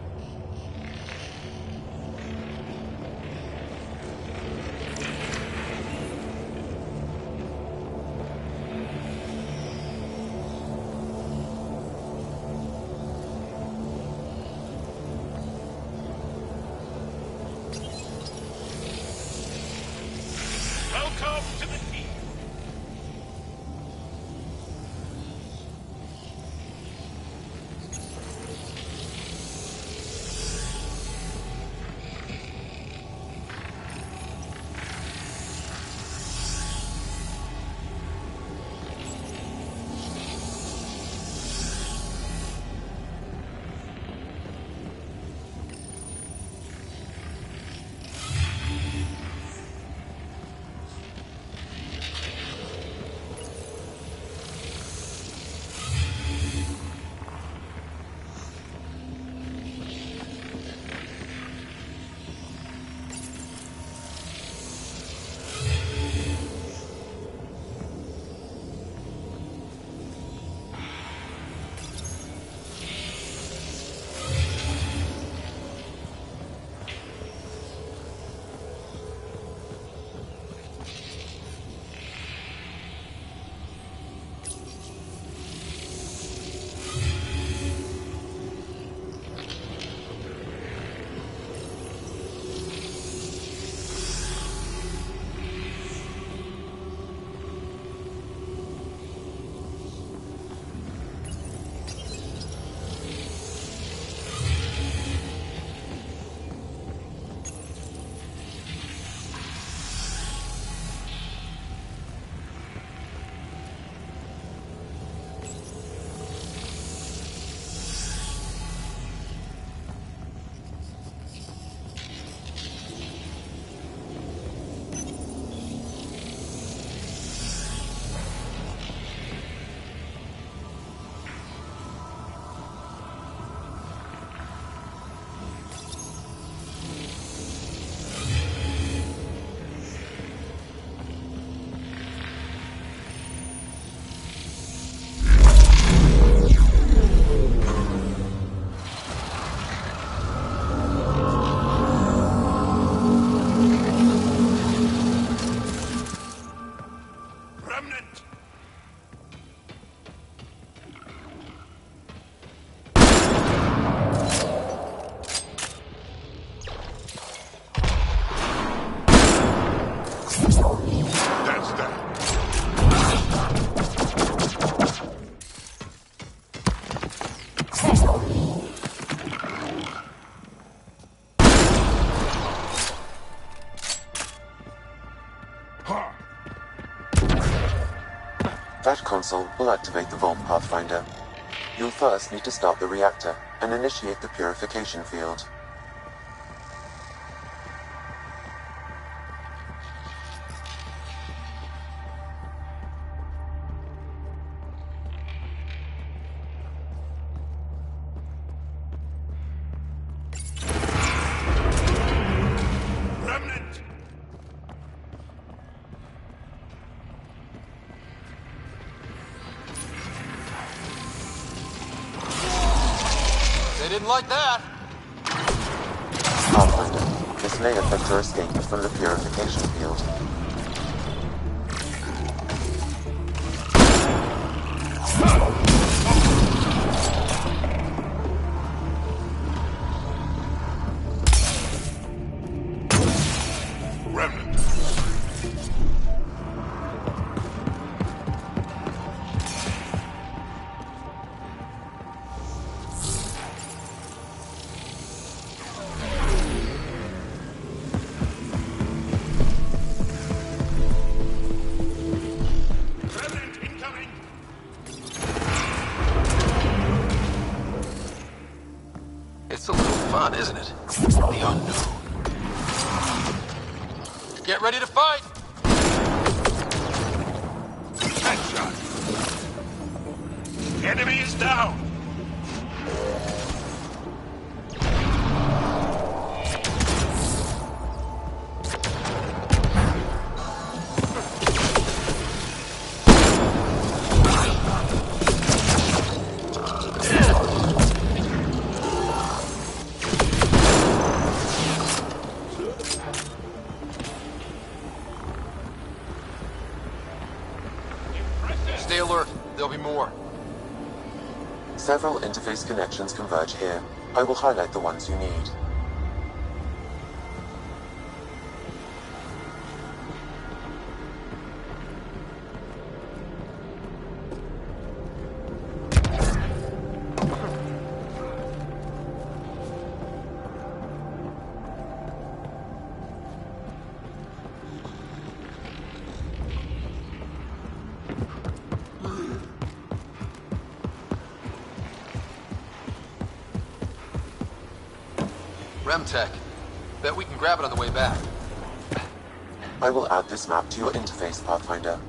Welcome to the team.
That console will activate the Vault Pathfinder. You'll first need to start the reactor and initiate the purification field.
They didn't like that.
Pathfinder, this may affect your escape from the purification field.
It's a little fun, isn't it? The unknown. Get ready to fight!
Headshot. Enemy is down.
Stay alert. There'll be more.
Several interface connections converge here. I will highlight the ones you need.
Remtech. Bet we can grab it on the way back.
I will add this map to your interface, Pathfinder.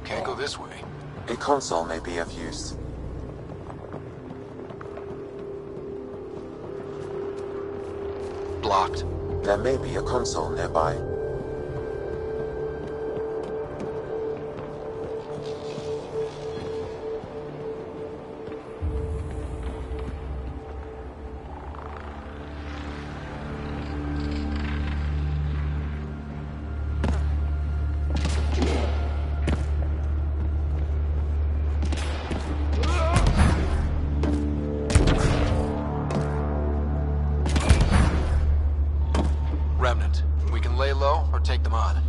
Can't go this way.
A console may be of use.
Blocked.
There may be a console nearby.
Remnant. We can lay low or take them on.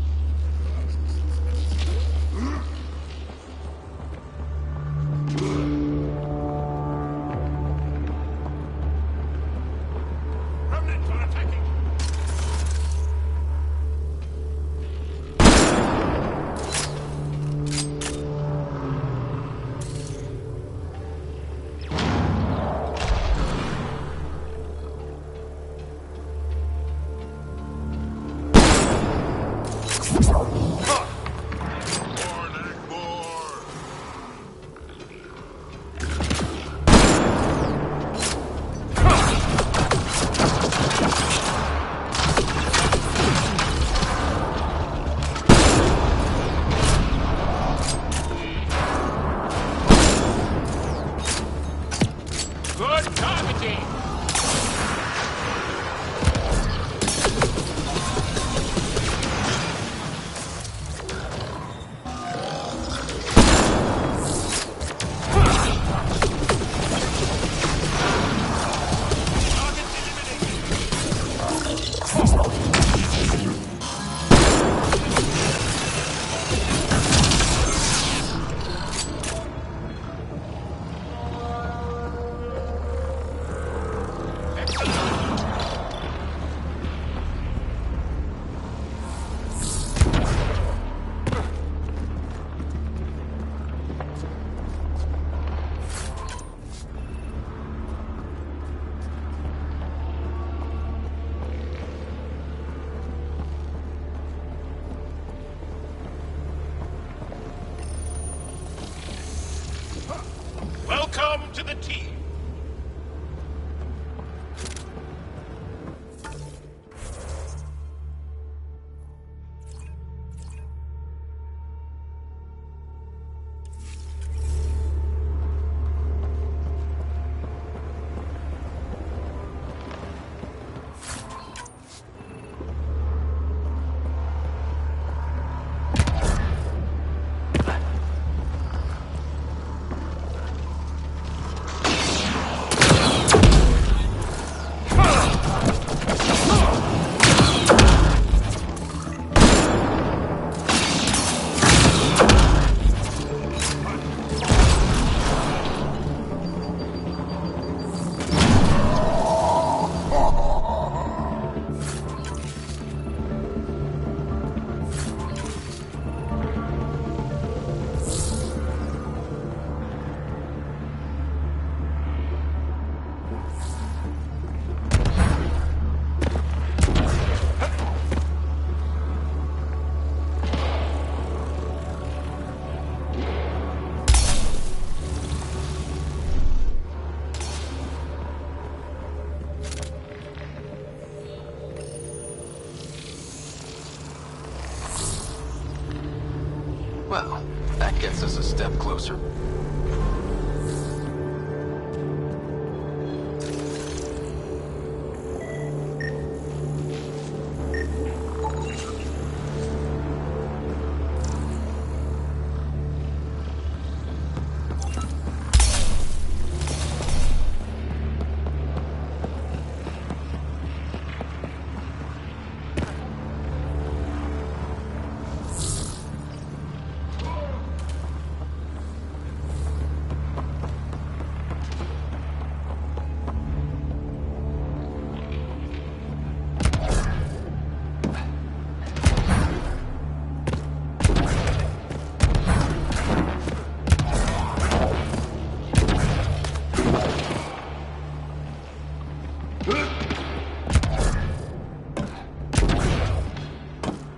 Remnants are attacking! Good targeting! Welcome to the team.
Well, that gets us a step closer.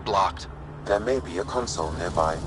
Blocked. There may be a console nearby.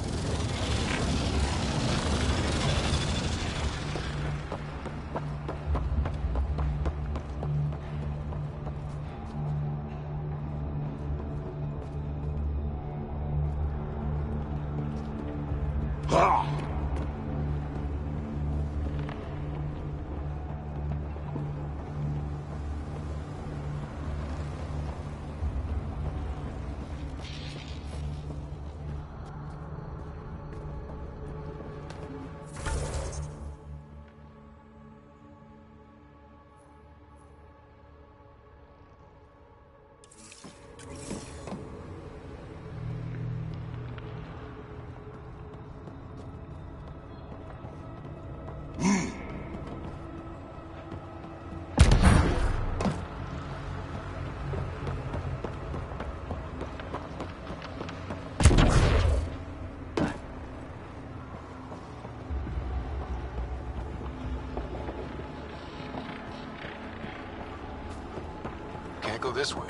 Can't go this way.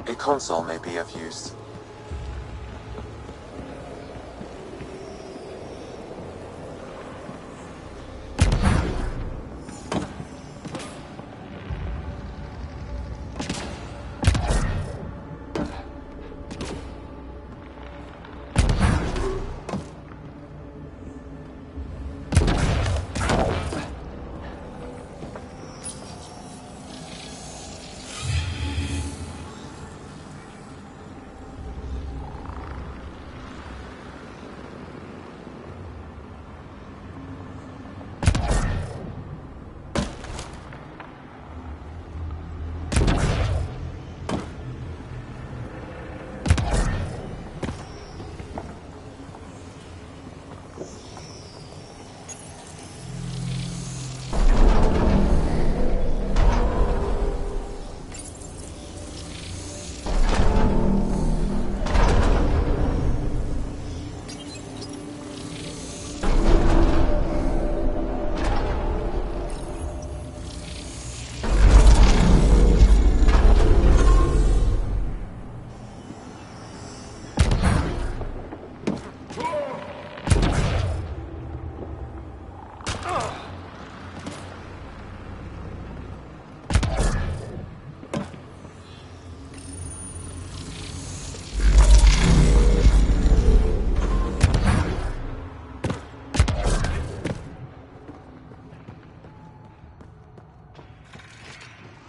A console may be of use.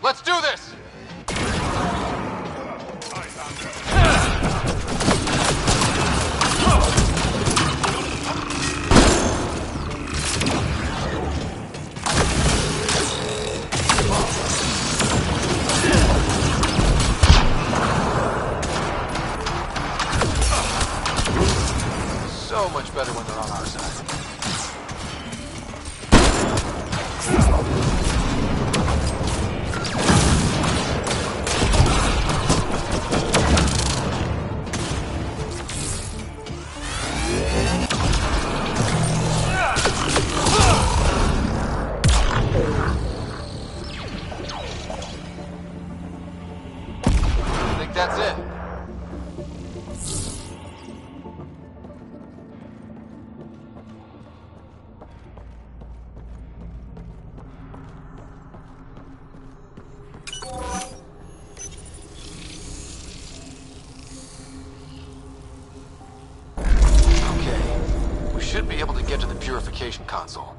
Let's do this! So much better when they're on our side. I think that's it. Should be able to get to the purification console.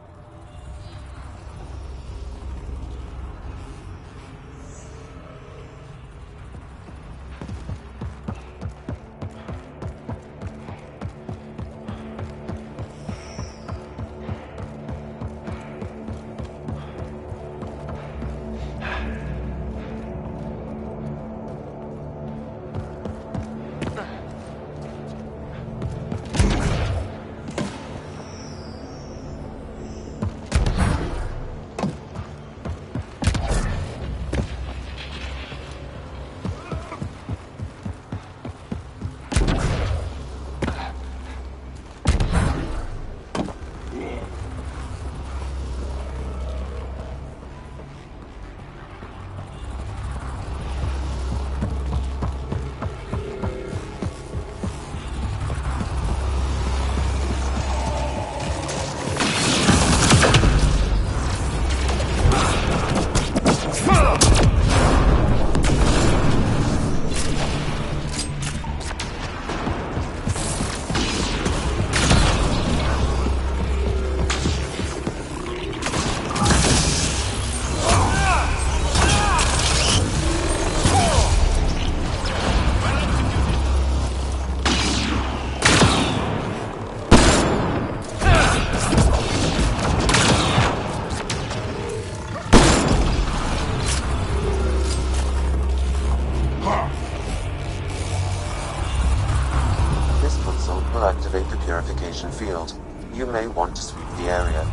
will activate the purification field. You may want to sweep the area.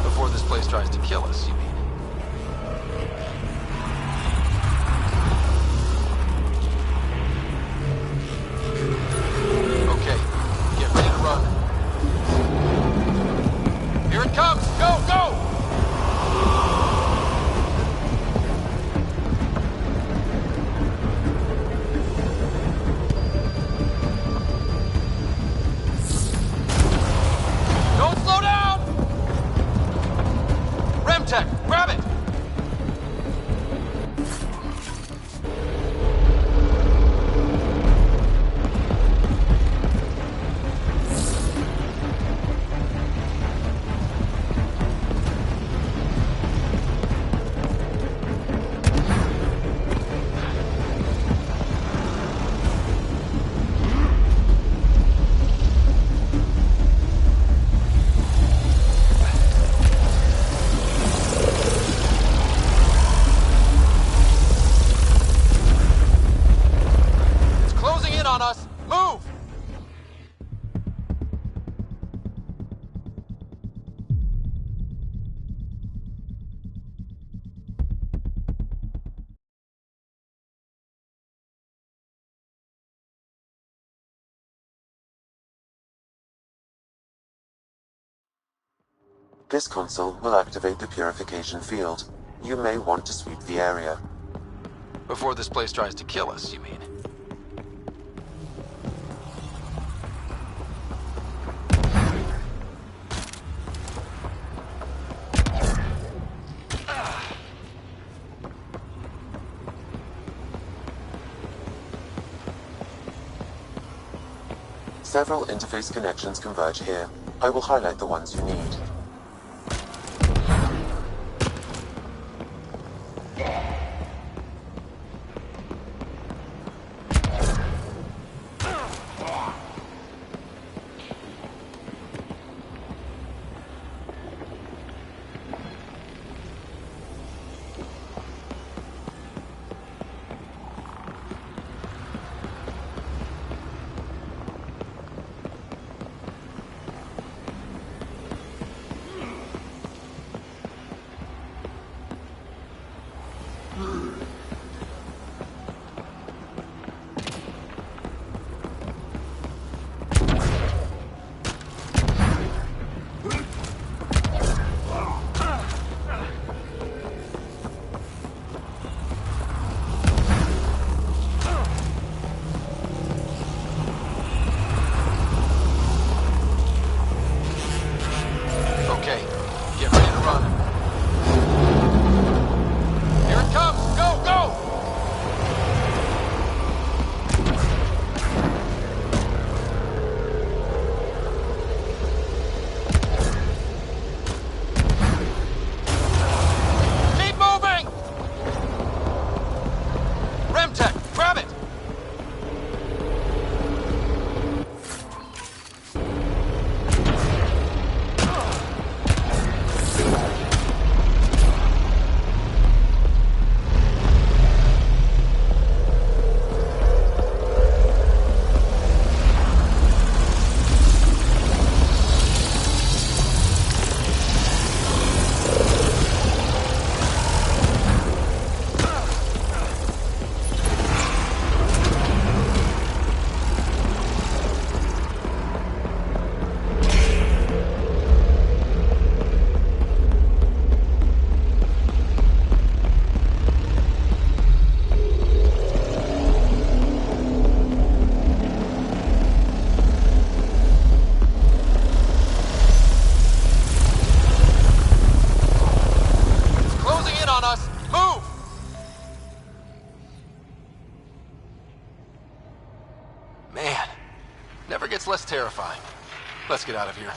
Before this place tries to kill us, you mean? Okay, get ready to run. Here it comes! Go, go! Don't slow down! Remtech, grab it! On us! Move!
This console will activate the purification field. You may want to sweep the area.
Before this place tries to kill us, you mean?
Several interface connections converge here. I will highlight the ones you need.
It's less terrifying. Let's get out of here.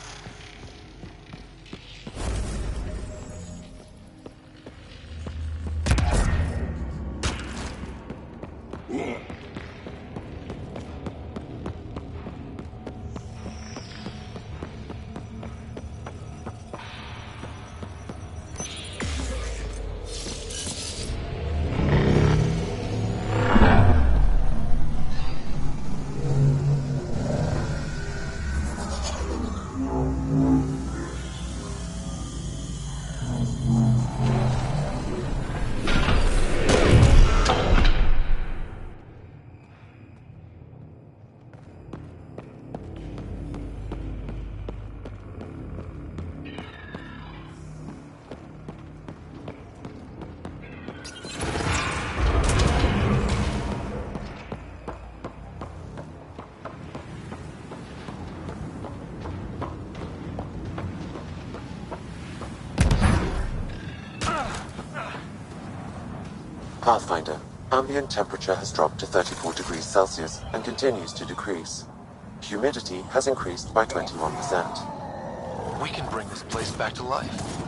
Pathfinder, ambient temperature has dropped to 34 degrees Celsius and continues to decrease. Humidity has increased by 21%.
We can bring this place back to life.